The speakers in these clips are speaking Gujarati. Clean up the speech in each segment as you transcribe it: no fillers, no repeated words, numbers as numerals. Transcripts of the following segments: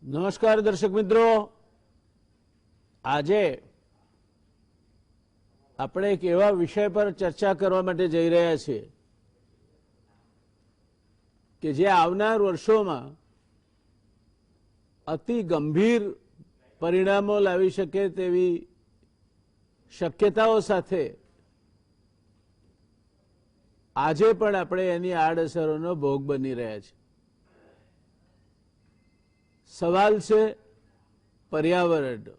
નમસ્કાર દર્શક મિત્રો, આજે આપણે એક એવા વિષય પર ચર્ચા કરવા માટે જઈ રહ્યા છીએ કે જે આવનાર વર્ષોમાં અતિ ગંભીર પરિણામો લાવી શકે તેવી શક્યતાઓ સાથે આજે પણ આપણે એની આડઅસરોનો ભોગ બની રહ્યા છીએ. સવાલ છે પર્યાવરણનો,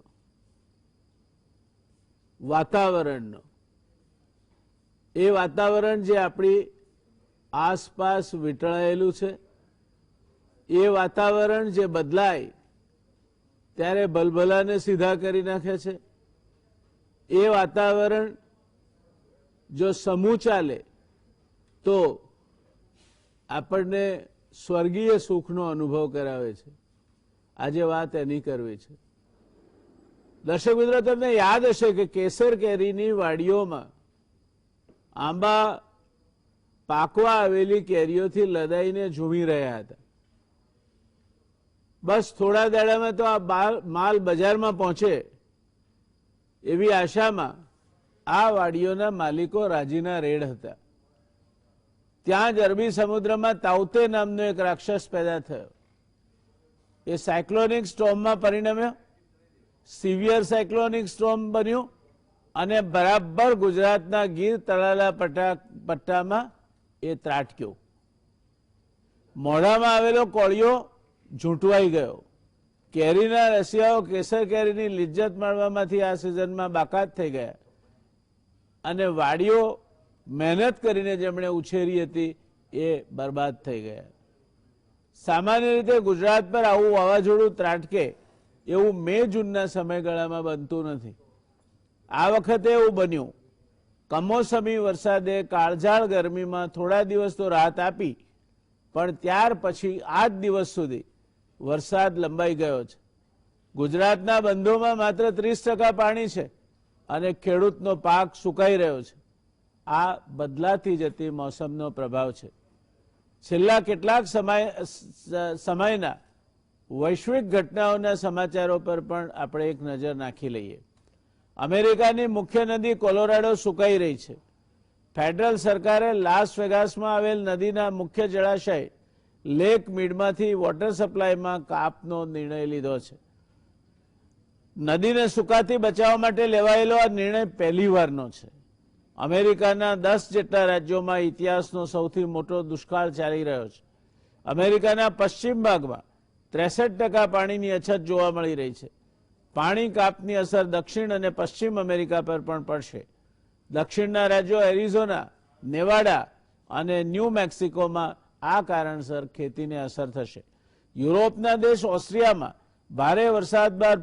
વાતાવરણનો. એ વાતાવરણ જે આપણી આસપાસ વીંટળાયેલું છે, એ વાતાવરણ જે બદલાય ત્યારે ભલભલાને સીધા કરી નાખે છે, એ વાતાવરણ જો સમૂહ ચાલે તો આપણને સ્વર્ગીય સુખનો અનુભવ કરાવે છે. આજે વાત એની કરવી છે. દર્શક મિત્રો, તમને યાદ હશે કે કેસર કેરીની વાડીઓમાં આંબા પાકવા આવેલી કેરીઓથી લદાઈને ઝૂમી રહ્યા હતા. બસ થોડા દાડામાં તો આ માલ બજારમાં પહોંચે એવી આશામાં આ વાડીઓના માલિકો રાજીના રેડ હતા. ત્યાં જ અરબી સમુદ્રમાં તાઉતે નામનો એક રાક્ષસ પેદા થયો. એ સાયક્લોનિક સ્ટોર્મમાં પરિણમ્યો, સિવિયર સાયક્લોનિક સ્ટોર્મ બન્યું અને બરાબર ગુજરાતના ગીર તળાલા પટ્ટામાં એ ત્રાટક્યો. મોઢામાં આવેલો કોળિયો ઝૂંટવાઈ ગયો. કેરીના રસિયાઓ કેસર કેરીની લિજ્જત માણવામાંથી આ સિઝનમાં બાકાત થઈ ગયા અને વાડીઓ મહેનત કરીને જેમણે ઉછેરી હતી એ બરબાદ થઈ ગયા. સામાન્ય રીતે ગુજરાત પર આવું વાવાઝોડું ત્રાટકે એવું મે જૂનના સમયગાળામાં બનતું નથી. આ વખતે એવું બન્યું. કમોસમી વરસાદે કાળઝાળ ગરમીમાં થોડા દિવસ તો રાહત આપી, પણ ત્યાર પછી 8 દિવસ સુધી વરસાદ લંબાઈ ગયો છે. ગુજરાતના બંધોમાં માત્ર 30% પાણી છે અને ખેડૂતનો પાક સુકાઈ રહ્યો છે. આ બદલાતી જતી મોસમનો પ્રભાવ છે. છેલ્લા કેટલાક સમયના વૈશ્વિક ઘટનાઓના સમાચારો પર પણ આપણે એક નજર નાખી લઈએ. અમેરિકાની મુખ્ય નદી કોલોરાડો સુકાઈ રહી છે. ફેડરલ સરકારે લાસ વેગાસમાં આવેલ નદીના મુખ્ય જળાશય લેક મીડમાંથી વોટર સપ્લાયમાં કાપનો નિર્ણય લીધો છે. નદીને સુકાથી બચાવવા માટે લેવાયેલો આ નિર્ણય પહેલીવારનો છે. અમેરિકાના 10 જેટલા રાજ્યોમાં ઇતિહાસનો સૌથી મોટો દુષ્કાળ ચાલી રહ્યો છે. અમેરિકાના પશ્ચિમ ભાગમાં 63% પાણીની અછત જોવા મળી રહી છે. પાણી કાપની અસર દક્ષિણ અને પશ્ચિમ અમેરિકા પર પણ પડશે. દક્ષિણના રાજ્યો એરિઝોના, નેવાડા અને ન્યૂ મેક્સિકોમાં આ કારણસર ખેતીને અસર થશે. યુરોપના દેશ ઓસ્ટ્રિયામાં ભારે વરસાદ બાદ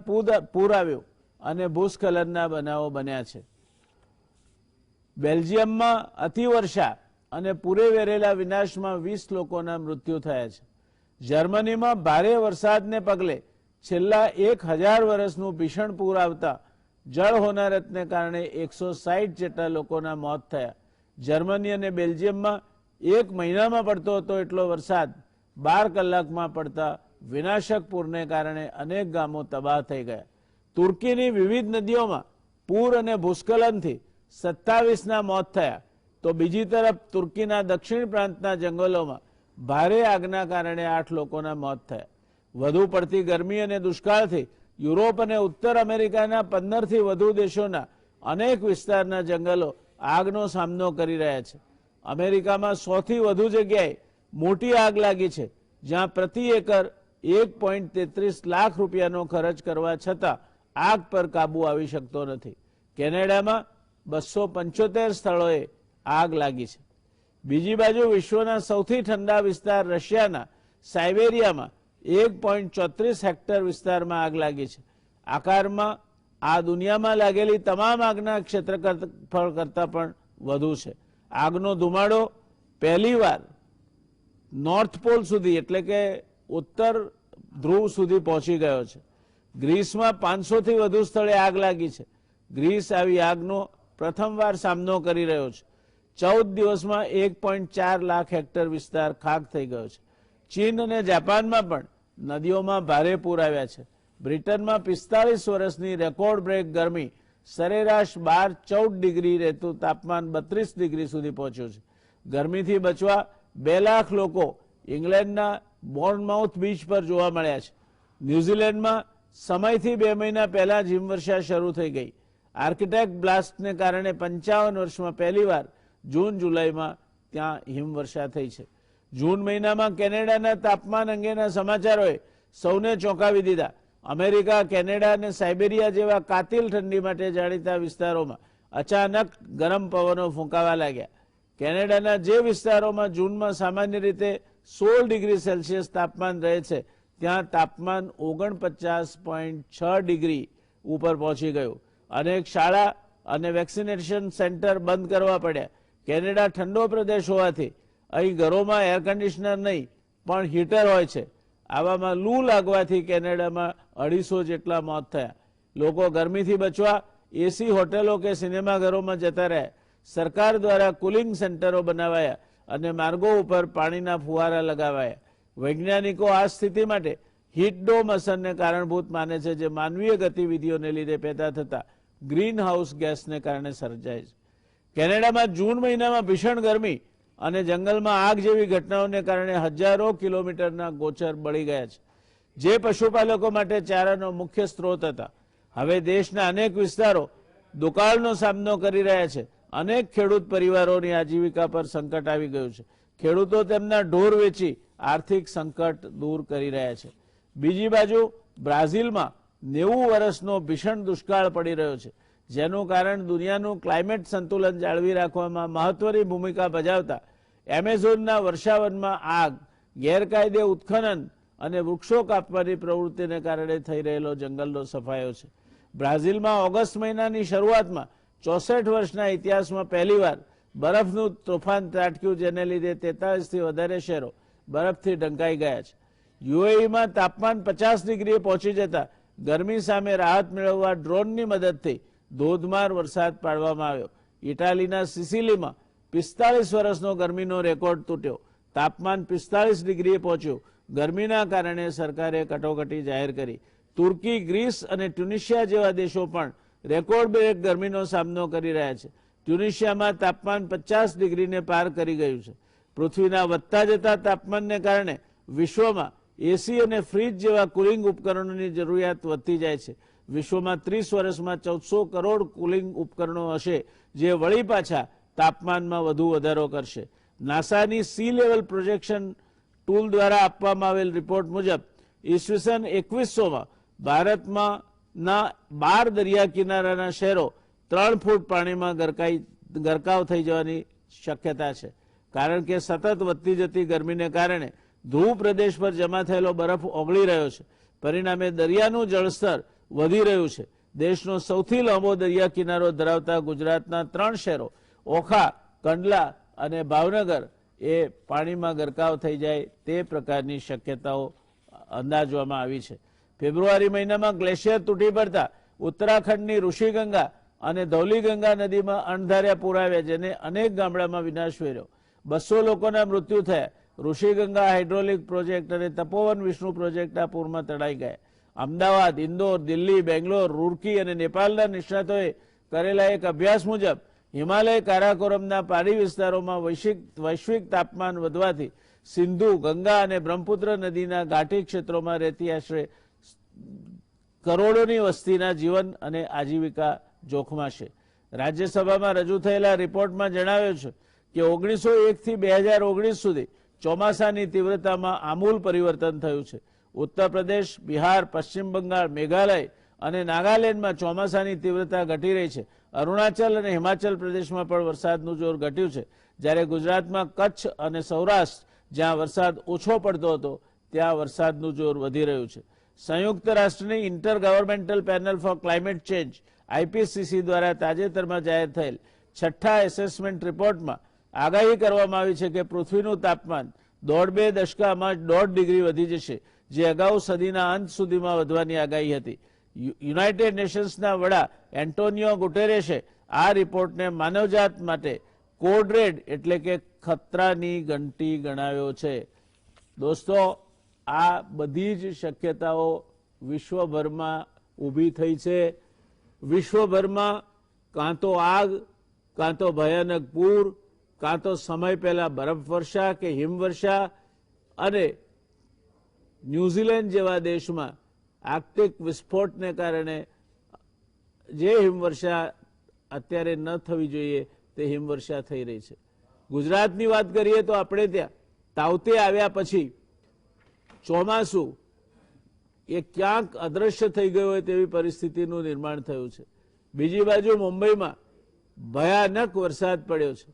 પૂર આવ્યો અને ભૂસ્ખલનના બનાવો બન્યા છે. બેલ્જિયમમાં અતિવર્ષા અને પૂરે વેરેલા વિનાશમાં 20 લોકોના મૃત્યુ થયા છે. જર્મનીમાં ભારે વરસાદને પગલે છેલ્લા 1000 વર્ષનું ભીષણ પૂર આવતા જળ હોનારતને કારણે 160 જેટલા લોકોના મોત થયા. જર્મની અને બેલ્જિયમમાં 1 મહિનામાં પડતો હતો એટલો વરસાદ 12 કલાકમાં પડતા વિનાશક પૂરને કારણે અનેક ગામો તબાહ થઈ ગયા. તુર્કીની વિવિધ નદીઓમાં પૂર અને ભૂસ્ખલનથી 27ના મોત થયા, તો બીજી તરફ તુર્કીના દક્ષિણ પ્રાંતના જંગલોમાં ભારે આગના કારણે 8 લોકોના મોત થયા. વધુ પડતી ગરમી અને દુષ્કાળથી યુરોપ અને ઉત્તર અમેરિકાના 15થી વધુ દેશોના અનેક વિસ્તારના જંગલો આગનો સામનો કરી રહ્યા છે. અમેરિકામાં 100થી વધુ જગ્યાએ મોટી આગ લાગી છે, જ્યાં પ્રતિ એકર 1.33 લાખ રૂપિયાનો ખર્ચ કરવા છતાં આગ પર કાબુ આવી શકતો નથી. કેનેડામાં 275 સ્થળોએ આગ લાગી છે. બીજી બાજુ વિશ્વના સૌથી ઠંડા વિસ્તાર રશિયાના સાઇબેરિયામાં 1.34 હેક્ટર વિસ્તારમાં આગ લાગી છે. આકારમાં આ દુનિયામાં લાગેલી તમામ આગના ક્ષેત્રફળ કરતાં પણ વધુ છે. આગનો ધુમાડો પહેલીવાર નોર્થ પોલ સુધી એટલે કે ઉત્તર ધ્રુવ સુધી પહોંચી ગયો છે. ગ્રીસમાં 500થી વધુ સ્થળે આગ લાગી છે. ગ્રીસ આવી આગનો પ્રથમવાર સામનો કરી રહ્યો છે. 14 દિવસમાં 1.4 લાખ હેક્ટર વિસ્તાર ખાક થઈ ગયો છે. ચીન અને જાપાનમાં પણ નદીઓમાં ભારે પૂર આવ્યા છે. બ્રિટનમાં 45 વર્ષની રેકોર્ડ બ્રેક ગરમી સરેરાશ 12-14 ડિગ્રી રહેતું તાપમાન 32 ડિગ્રી સુધી પહોંચ્યું છે. ગરમીથી બચવા 2 લાખ લોકો ઇંગ્લેન્ડના બોર્નમાઉથ બીચ પર જોવા મળ્યા છે. ન્યુઝીલેન્ડમાં સમયથી 2 મહિના પહેલા જ હિમવર્ષા શરૂ થઈ ગઈ. આર્કિટેક્ટ બ્લાસ્ટને કારણે 55 વર્ષમાં પહેલીવાર જૂન જુલાઈમાં ત્યાં હિમવર્ષા થઈ છે. જૂન મહિનામાં કેનેડાના તાપમાન અંગેના સમાચારોએ સૌને ચોંકાવી દીધા. અમેરિકા, કેનેડા અને સાયબેરિયા જેવા કાતિલ ઠંડી માટે જાણીતા વિસ્તારોમાં અચાનક ગરમ પવનો ફૂંકાવા લાગ્યા. કેનેડાના જે વિસ્તારોમાં જૂનમાં સામાન્ય રીતે 16 ડિગ્રી સેલ્સિયસ તાપમાન રહે છે, ત્યાં તાપમાન 49.6 ડિગ્રી ઉપર પહોંચી ગયું. અનેક શાળા અને વેક્સિનેશન સેન્ટર બંધ કરવા પડ્યા. કેનેડા ઠંડો પ્રદેશ હોવાથી અહીં ઘરોમાં એર કન્ડિશનર નહીં પણ હીટર હોય છે. આવામાં લૂ લાગવાથી કેનેડામાં 250 જેટલા મોત થયા. લોકો ગરમીથી બચવા એસી હોટેલો કે સિનેમાઘરોમાં જતા રહ્યા. સરકાર દ્વારા કુલિંગ સેન્ટરો બનાવાયા અને માર્ગો ઉપર પાણીના ફુવારા લગાવાયા. વૈજ્ઞાનિકો આ સ્થિતિ માટે હીટ ડોમ અસરને કારણભૂત માને છે, જે માનવીય ગતિવિધિઓને લીધે પેદા થતા ગ્રીન હાઉસ ગેસને કારણે સર્જાય છે. કેનેડામાં જૂન મહિનામાં ભીષણ ગરમી અને જંગલમાં આગ જેવી ઘટનાઓને કારણે હજારો કિલોમીટરના ગોચર બળી ગયા છે, જે પશુપાલકો માટે ચારાનો મુખ્ય સ્ત્રોત હતા. હવે દેશના અનેક વિસ્તારો દુકાળનો સામનો કરી રહ્યા છે. અનેક ખેડૂત પરિવારોની આજીવિકા પર સંકટ આવી ગયું છે. ખેડૂતો તેમના ઢોર વેચી આર્થિક સંકટ દૂર કરી રહ્યા છે. બીજી બાજુ બ્રાઝિલમાં 90 વર્ષનો ભીષણ દુષ્કાળ પડી રહ્યો છે, જેનું કારણ દુનિયાનું ક્લાઇમેટ સંતુલન જાળવી રાખવામાં મહત્વની ભૂમિકા ભજવતા એમેઝોનના વર્ષાવનમાં આગ, ગેરકાયદે ઉત્ખનન અને વૃક્ષો કાપવાની પ્રવૃત્તિને કારણે થઈ રહેલો જંગલનો સફાયો છે. બ્રાઝિલમાં ઓગસ્ટ મહિનાની શરૂઆતમાં 64 વર્ષના ઇતિહાસમાં પહેલીવાર બરફનું તોફાન ત્રાટક્યું, જેને લીધે 43થી વધારે શહેરો બરફથી ઢંકાઈ ગયા છે. યુએઈમાં તાપમાન 50 ડિગ્રીએ પહોંચી જતા ગરમી સામે રાહત મેળવવા ડ્રોનની મદદથી ધોધમાર વરસાદ પાડવામાં આવ્યો. ઇટાલીના સિસિલીમાં 45 વર્ષનો ગરમીનો રેકોર્ડ તૂટ્યો. તાપમાન 45 ડિગ્રીએ પહોંચ્યું. ગરમીના કારણે સરકારે કટોકટી જાહેર કરી. તુર્કી, ગ્રીસ અને ટ્યુનિશિયા જેવા દેશો પણ રેકોર્ડ બ્રેક ગરમીનો સામનો કરી રહ્યા છે. ટ્યુનિશિયામાં તાપમાન 50 ડિગ્રીને પાર કરી ગયું છે. પૃથ્વીના વધતા જતા તાપમાનને કારણે વિશ્વમાં એસી અને ફ્રીજ જેવા કુલિંગ ઉપકરણોની જરૂરિયાત વધતી જાય છે. વિશ્વમાં 30 વર્ષમાં 1400 કરોડ કુલિંગ ઉપકરણો હશે, જે વળી પાછા તાપમાનમાં વધુ વધારો કરશે. નાસાની સી લેવલ પ્રોજેક્શન ટૂલ દ્વારા આપવામાં આવેલ રિપોર્ટ મુજબ ઈસવીસન 2100માં ભારતમાં 12 દરિયા કિનારાના શહેરો 3 ફૂટ પાણીમાં ગરકાવ થઈ જવાની શક્યતા છે. કારણ કે સતત વધતી જતી ગરમીને કારણે ધ્રુવ પ્રદેશ પર જમા થયેલો બરફ ઓગળી રહ્યો છે. પરિણામે દરિયાનું જળસ્તર વધી રહ્યું છે. દેશનો સૌથી લાંબો દરિયા કિનારો ધરાવતા ગુજરાતના 3 શહેરો ઓખા, કંડલા અને ભાવનગર એ પાણીમાં ગરકાવ થઈ જાય તે પ્રકારની શક્યતાઓ અંદાજવામાં આવી છે. ફેબ્રુઆરી મહિનામાં ગ્લેશિયર તૂટી પડતા ઉત્તરાખંડની ઋષિગંગા અને ધૌલીગંગા નદીમાં અણધાર્યા પૂર આવ્યા, જેને અનેક ગામડામાં વિનાશ વેર્યો. 200 લોકોના મૃત્યુ થયા. ઋષિગંગા હાઇડ્રોલિક પ્રોજેક્ટ અને તપોવન વિષ્ણુ પ્રોજેક્ટ આ પૂરમાં તણાઈ ગયા. અમદાવાદ, ઇન્દોર, દિલ્હી, બેંગ્લોર, રૂરકી અને નેપાળના નિષ્ણાતોએ કરેલા એક અભ્યાસ મુજબ હિમાલય કારાકોરમના પહાડી વિસ્તારોમાં વૈશ્વિક તાપમાન વધવાથી સિંધુ, ગંગા અને બ્રહ્મપુત્ર નદીના ઘાટી ક્ષેત્રોમાં રહેતી આશરે કરોડોની વસ્તીના જીવન અને આજીવિકા જોખમાશે. રાજ્યસભામાં રજૂ થયેલા રિપોર્ટમાં જણાવ્યું છે કે 1901 થી 2019 સુધી ચોમાસાની તીવ્રતામાં આમૂલ પરિવર્તન થયું છે. ઉત્તર પ્રદેશ, બિહાર, પશ્ચિમ બંગાળ, મેઘાલય અને નાગાલેન્ડમાં ચોમાસાની તીવ્રતા ઘટી રહી છે. અરુણાચલ અને હિમાચલ પ્રદેશમાં પણ વરસાદનું જોર ઘટ્યું છે, જ્યારે ગુજરાતમાં કચ્છ અને સૌરાષ્ટ્ર, જ્યાં વરસાદ ઓછો પડતો હતો, ત્યાં વરસાદનું જોર વધી રહ્યું છે. સંયુક્ત રાષ્ટ્રની intergovernmental panel for climate change IPCC દ્વારા તાજેતરમાં જાહેર થયેલ 6ઠ્ઠા એસેસમેન્ટ રિપોર્ટમાં આગાહી કરવામાં આવી છે કે પૃથ્વીનું તાપમાન 1.5-2 દશકામાં 1.5 ડિગ્રી વધી જશે, જે અગાઉ સદીના અંત સુધીમાં વધવાની આગાહી હતી. યુનાઇટેડ નેશન્સના વડા એન્ટોનિયો ગુટેરેસે આ રિપોર્ટને માનવજાત માટે કોડ રેડ એટલે કે ખતરાની ઘંટી ગણાવ્યો છે. દોસ્તો, આ બધી જ શક્યતાઓ વિશ્વભરમાં ઊભી થઈ છે. વિશ્વભરમાં કાં તો આગ, કાં તો ભયાનક પૂર, કાં તો સમય પહેલા બરફવર્ષા કે હિમવર્ષા, અને ન્યુઝીલેન્ડ જેવા દેશમાં આર્કટિક વિસ્ફોટને કારણે જે હિમવર્ષા અત્યારે ન થવી જોઈએ તે હિમવર્ષા થઈ રહી છે. ગુજરાતની વાત કરીએ તો આપણે ત્યાં તાવતે આવ્યા પછી ચોમાસું એ ક્યાંક અદ્રશ્ય થઈ ગયું હોય તેવી પરિસ્થિતિનું નિર્માણ થયું છે. બીજી બાજુ મુંબઈમાં ભયાનક વરસાદ પડ્યો છે.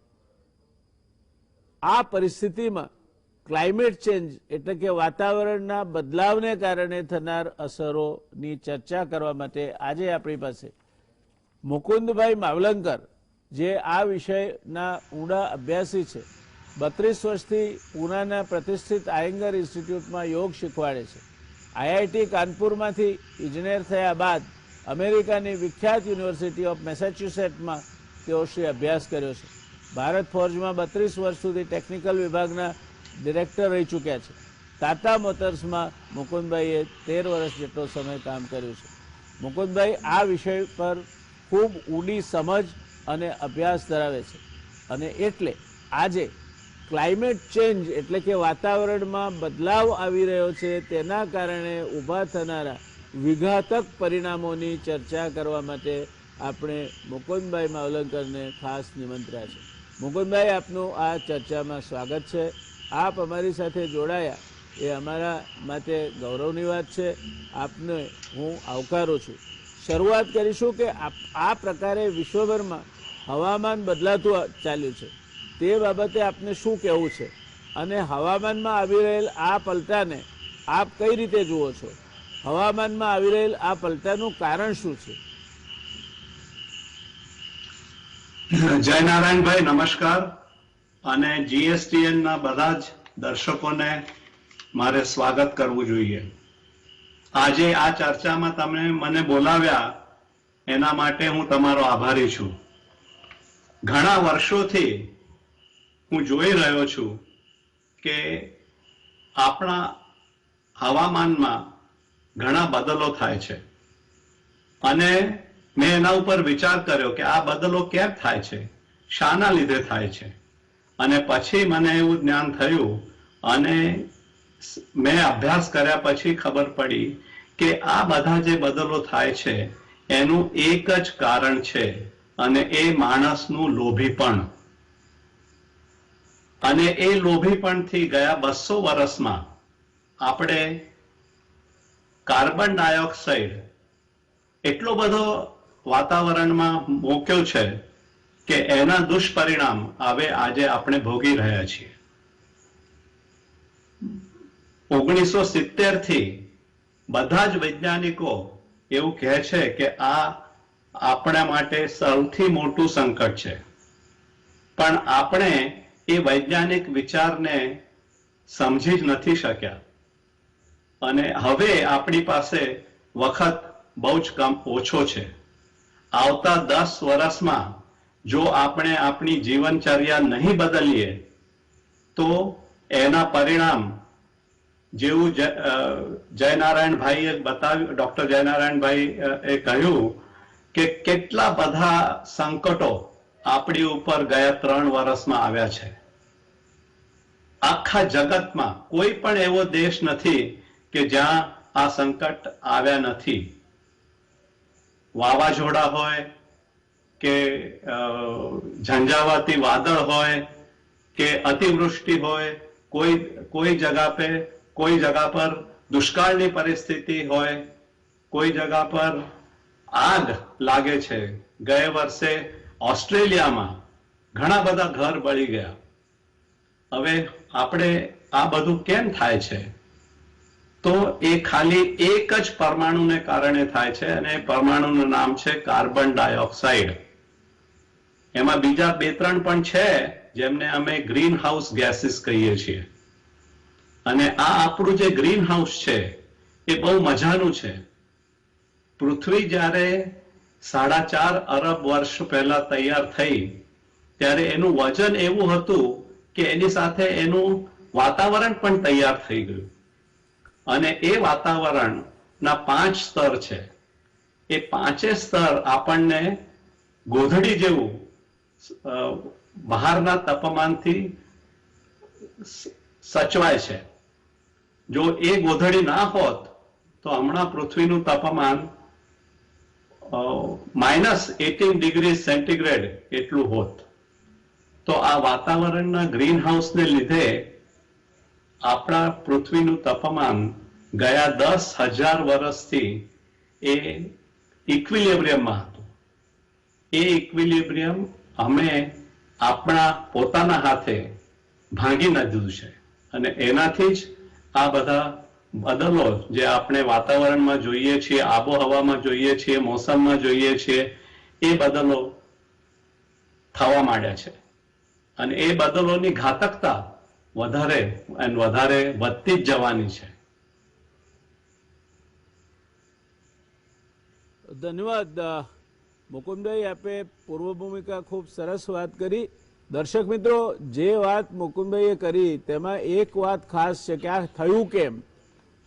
આ પરિસ્થિતિમાં ક્લાઇમેટ ચેન્જ એટલે કે વાતાવરણના બદલાવને કારણે થનાર અસરોની ચર્ચા કરવા માટે આજે આપણી પાસે મુકુંદભાઈ માવલંકર, જે આ વિષયના ઊંડા અભ્યાસી છે, 32 વર્ષથી પૂનાના પ્રતિષ્ઠિત આયંગર ઇન્સ્ટિટ્યૂટમાં યોગ શીખવાડે છે. આઈઆઈટી કાનપુરમાંથી ઇજનેર થયા બાદ અમેરિકાની વિખ્યાત યુનિવર્સિટી ઓફ મેસેચ્યુસેટ્સમાં તેઓ અભ્યાસ કર્યો છે. ભારત ફોર્જમાં 32 વર્ષ સુધી ટેકનિકલ વિભાગના ડિરેક્ટર રહી ચૂક્યા છે. ટાટા મોટર્સમાં મુકુંદભાઈએ 13 વર્ષ જેટલો સમય કામ કર્યું છે. મુકુંદભાઈ આ વિષય પર ખૂબ ઊંડી સમજ અને અભ્યાસ ધરાવે છે, અને એટલે આજે ક્લાઇમેટ ચેન્જ એટલે કે વાતાવરણમાં બદલાવ આવી રહ્યો છે તેના કારણે ઊભા થનારા વિઘાતક પરિણામોની ચર્ચા કરવા માટે આપણે મુકુંદભાઈ માવલંકરને ખાસ નિમંત્ર્યા છે. મુકુંદભાઈ, આપનું આ ચર્ચામાં સ્વાગત છે. આપ અમારી સાથે જોડાયા એ અમારા માટે ગૌરવની વાત છે. આપને હું આવકારું છું. શરૂઆત કરીશું કે આ પ્રકારે વિશ્વભરમાં હવામાન બદલાતું ચાલ્યું છે તે બાબતે આપને શું કહેવું છે, અને હવામાનમાં આવી રહેલ આ પલટાને આપ કઈ રીતે જુઓ છો? હવામાનમાં આવી રહેલ આ પલટાનું કારણ શું છે? જય નારાયણભાઈ, નમસ્કાર. અને જીએસટીએન ના બધા જ દર્શકોને મારે સ્વાગત કરવું જોઈએ. આજે આ ચર્ચામાં તમે મને બોલાવ્યા એના માટે હું તમારો આભારી છું. ઘણા વર્ષોથી હું જોઈ રહ્યો છું કે આપણા હવામાનમાં ઘણા બદલો થાય છે, અને મેં એના ઉપર વિચાર કર્યો કે આ બદલો કેમ થાય છે, શાના લીધે થાય છે. અને પછી મને એવું જ્ઞાન થયું, અને મેં અભ્યાસ કર્યા પછી ખબર પડી કે આ બધા જે બદલો થાય છે એનું એક જ કારણ છે, અને એ માણસનું લોભીપણ. અને એ લોભીપણથી ગયા 200 વર્ષમાં આપણે કાર્બન ડાયોક્સાઇડ એટલો બધો વાતાવરણમાં મૂક્યો છે કે એના દુષ્પરિણામ હવે આજે આપણે ભોગી રહ્યા છીએ. 1970 થી બધા જ વૈજ્ઞાનિકો એવું કહે છે કે આ આપણા માટે સૌથી મોટું સંકટ છે, પણ આપણે એ વૈજ્ઞાનિક વિચારને સમજી જ નથી શક્યા. અને હવે આપણી પાસે વખત બહુ જ ઓછો છે. આવતા 10 વર્ષમાં જો આપણે આપણી જીવનચર્યા નહીં બદલીએ તો એના પરિણામ જેવું જયનારાયણભાઈએ બતાવ્યું, ડોક્ટર જયનારાયણભાઈ એ કહ્યું કે કેટલા બધા સંકટો આપણી ઉપર ગયા 3 વર્ષમાં આવ્યા છે. આખા જગતમાં કોઈ પણ એવો દેશ નથી કે જ્યાં આ સંકટ આવ્યા નથી. વાવાઝોડા હોય કે ઝંઝાવાતી વાદળ હોય કે અતિવૃષ્ટિ હોય, કોઈ જગા પર દુષ્કાળની પરિસ્થિતિ હોય, કોઈ જગા પર આગ લાગે છે. ગયા વર્ષે ઓસ્ટ્રેલિયામાં ઘણા બધા ઘર બળી ગયા. હવે આપણે આ બધું કેમ થાય છે? તો એ ખાલી એક જ પરમાણુને કારણે થાય છે, અને પરમાણુનું નામ છે કાર્બન ડાયોક્સાઇડ. એમાં બીજા 2-3 પણ છે જેમને અમે ગ્રીન હાઉસ ગેસીસ કહીએ છીએ. અને આ આપણું જે ગ્રીન હાઉસ છે એ બહુ મજાનું છે. પૃથ્વી જ્યારે 4.5 અરબ વર્ષ પહેલા તૈયાર થઈ ત્યારે એનું વજન એવું હતું કે એની સાથે એનું વાતાવરણ પણ તૈયાર થઈ ગયું. અને એ વાતાવરણના 5 સ્તર છે. એ 5 સ્તર આપણને ગોધડી જેવું બહારના તાપમાનથી સચવાય છે. જો એ ગોધડી ના હોત તો હમણાં પૃથ્વીનું તાપમાન -18 ડિગ્રી સેન્ટીગ્રેડ એટલું હોત. તો આ વાતાવરણના ગ્રીન હાઉસને લીધે આપણા પૃથ્વીનું તાપમાન ગયા 10,000 વર્ષથી એ ઇક્વિલિબ્રિયમમાં હતું. એ ઇક્વિલિબ્રિયમ અમે આપણા પોતાના હાથે ભાંગી દીધું છે અને એનાથી જ આ બધા બદલો જે આપણે વાતાવરણમાં જોઈએ છીએ, આબોહવામાં જોઈએ છીએ, મોસમમાં જોઈએ છીએ, એ બદલો થવા માંડ્યા છે. અને એ બદલોની ઘાતકતા વધારે અને વધારે વધતી જ જવાની છે. ધન્યવાદ મુકુંદભાઈ, આપે પૂર્વ ભૂમિકા ખૂબ સરસ વાત કરી. દર્શક મિત્રો, જે વાત મુકુંદભાઈએ કરી તેમાં એક વાત ખાસ છે કે આ થયું કેમ?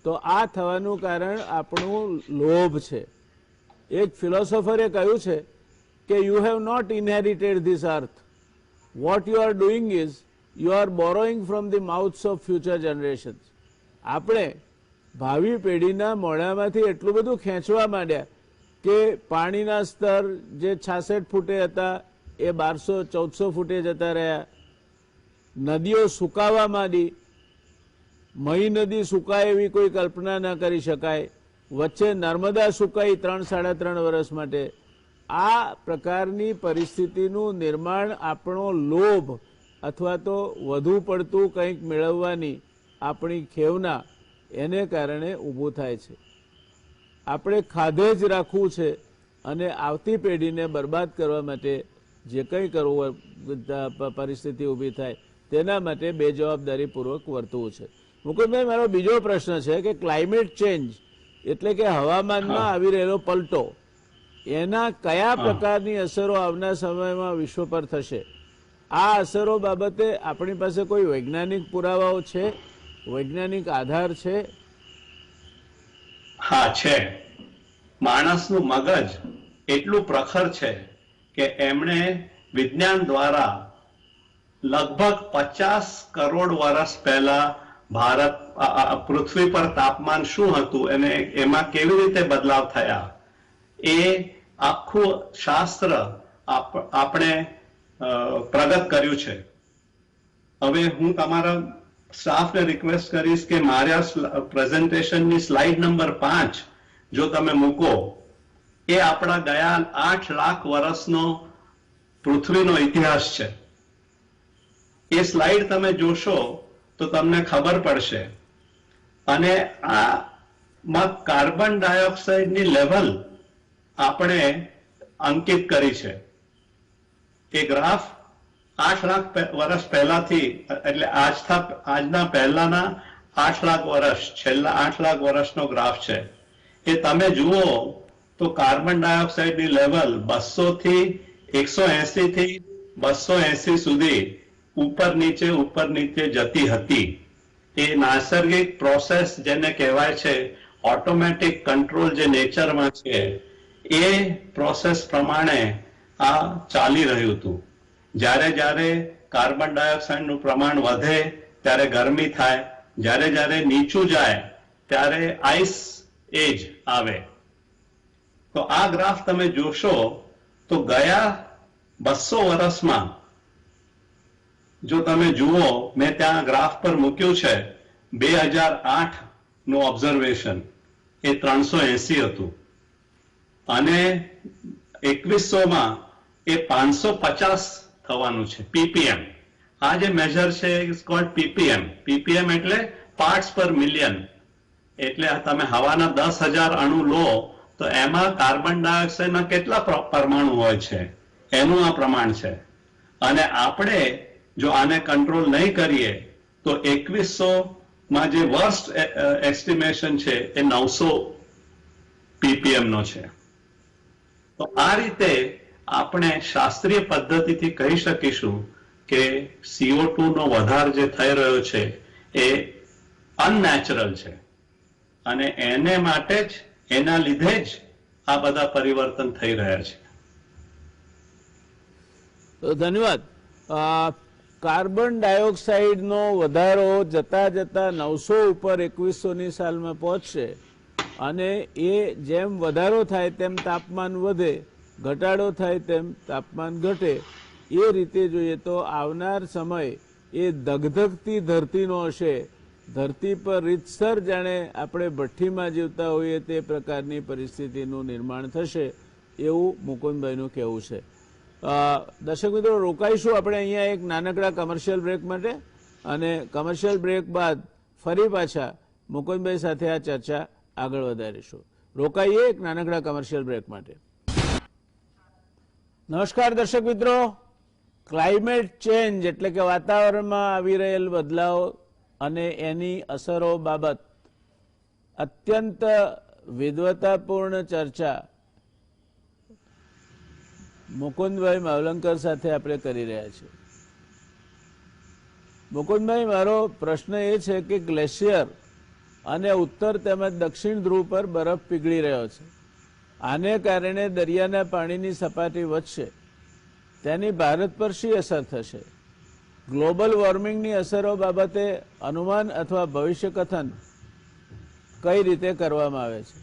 તો આ થવાનું કારણ આપણું લોભ છે. એક ફિલોસોફરે કહ્યું છે કે you have not inherited this earth. What you are doing is you are borrowing from the mouths of future generations. આપણે ભાવિ પેઢીના મોઢામાંથી એટલું બધું ખેંચવા માંડ્યા કે પાણીના સ્તર જે 66 ફૂટે હતા એ 1200-1400 ફૂટે જતા રહ્યા. નદીઓ સુકાવા માંડી. મહી નદી સુકાય એવી કોઈ કલ્પના ન કરી શકાય. વચ્ચે નર્મદા સુકાઈ 3-3.5 વર્ષ માટે. આ પ્રકારની પરિસ્થિતિનું નિર્માણ આપણો લોભ અથવા તો વધુ પડતું કંઈક મેળવવાની આપણી ખેવના એને કારણે ઊભું થાય છે. આપણે ખાધે જ રાખવું છે અને આવતી પેઢીને બરબાદ કરવા માટે જે કંઈ કરવું પરિસ્થિતિ ઊભી થાય તેના માટે બેજવાબદારીપૂર્વક વર્તવું છે. મુકુંદભાઈ, મારો બીજો પ્રશ્ન છે કે ક્લાઇમેટ ચેન્જ એટલે કે હવામાનમાં આવી રહેલો પલટો, એના કયા પ્રકારની અસરો આવનાર સમયમાં વિશ્વ પર થશે? આ અસરો બાબતે આપણી પાસે કોઈ વૈજ્ઞાનિક પુરાવાઓ છે? વૈજ્ઞાનિક આધાર છે? હા, છે. માણસનું મગજ એટલું પ્રખર છે કે એમણે વિજ્ઞાન દ્વારા લગભગ 50 કરોડ વર્ષ પહેલા ભારત પૃથ્વી પર તાપમાન શું હતું અને એમાં કેવી રીતે બદલાવ થયા, એ આખું શાસ્ત્ર આપણે પ્રગટ કર્યું છે. હવે હું તમારા સ્ટાફને રિક્વેસ્ટ કરીશ કે મારા પ્રેઝન્ટેશનની સ્લાઇડ નંબર 5 જો તમે મૂકો, એ આપણા ગયા 8 લાખ વર્ષનો પૃથ્વીનો ઇતિહાસ છે. એ સ્લાઇડ તમે જોશો તો તમને ખબર પડશે. અને આમાં કાર્બન ડાયોક્સાઇડની લેવલ આપણે અંકિત કરી છે. એ ગ્રાફ 8 લાખ વર્ષ પહેલાથી, એટલે આજના પહેલાના 8 લાખ વર્ષ, છેલ્લા 8 લાખ વર્ષનો ગ્રાફ છે. એ તમે જુઓ તો કાર્બન ડાયોક્સાઇડની લેવલ 200 થી 180 થી 280 સુધી ઉપર નીચે જતી હતી. એ નૈસર્ગિક પ્રોસેસ જેને કહેવાય છે, ઓટોમેટિક કંટ્રોલ જે નેચરમાં છે, એ પ્રોસેસ પ્રમાણે આ ચાલી રહ્યું હતું. જ્યારે જ્યારે કાર્બન ડાયોક્સાઇડનું પ્રમાણ વધે ત્યારે ગરમી થાય, જ્યારે નીચું જાય ત્યારે આઈસ એજ આવે. તો આ ગ્રાફ તમે જોશો તો ગયા 200 વર્ષમાં જો તમે જુઓ, મેં ત્યાં ગ્રાફ પર મૂક્યું છે 2008 નું ઓબ્ઝર્વેશન, એ 380 હતું અને 2100માં એ 550 થવાનું છે ppm. આ જે મેજર છે ઇઝ કોલ્ડ ppm. ppm એટલે પાર્ટ્સ પર મિલિયન. એટલે તમે હવાના 10,000 અણુ લો તો એમાં કાર્બન ડાયોક્સાઇડના કેટલા પરમાણુ હોય છે એનું આ પ્રમાણ છે. અને આપણે જો આને કંટ્રોલ નહીં કરીએ તો 2100માં જે વર્સ્ટ એસ્ટિમેશન છે એ 900 ppm નો છે. તો આ રીતે આપણે શાસ્ત્રીય પદ્ધતિથી કહી શકીશું કે CO2 નો વધાર જે થઈ રહ્યો છે એ અનનેચરલ છે. અને એને માટે જ એના લીધે જ આ બધા પરિવર્તન થઈ રહ્યા છે. ધન્યવાદ. કાર્બન ડાયોક્સાઇડનો વધારો જતા જતા 900 ઉપર 2100ની સાલમાં પહોંચશે અને એ જેમ વધારો થાય તેમ તાપમાન વધે, ઘટાડો થાય તેમ તાપમાન ઘટે. એ રીતે જોઈએ તો આવનાર સમય એ ધગધગતી ધરતીનો હશે. ધરતી પર રીતસર જાણે આપણે ભઠ્ઠીમાં જીવતા હોઈએ તે પ્રકારની પરિસ્થિતિનું નિર્માણ થશે એવું મુકુંદભાઈનું કહેવું છે. દર્શક મિત્રો, રોકાઈશું આપણે અહીંયા એક નાનકડા કમર્શિયલ બ્રેક માટે અને કમર્શિયલ બ્રેક બાદ ફરી પાછા મુકુંદભાઈ સાથે આ ચર્ચા આગળ વધારીશું. રોકાઈએ એક નાનકડા કમર્શિયલ બ્રેક માટે. નમસ્કાર દર્શક મિત્રો. ક્લાઇમેટ ચેન્જ એટલે કે વાતાવરણમાં આવી રહેલ બદલાવ અને એની અસરો બાબત અત્યંત વિદ્વતાપૂર્ણ ચર્ચા મુકુંદભાઈ માવલંકર સાથે આપણે કરી રહ્યા છીએ. મુકુંદભાઈ, મારો પ્રશ્ન એ છે કે ગ્લેશિયર અને ઉત્તર તેમજ દક્ષિણ ધ્રુવ પર બરફ પીગળી રહ્યો છે. આને કારણે દરિયાના પાણીની સપાટી વધશે. તેની ભારત પર શી અસર થશે? ગ્લોબલ વોર્મિંગની અસરો બાબતે અનુમાન અથવા ભવિષ્ય કથન કઈ રીતે કરવામાં આવે છે?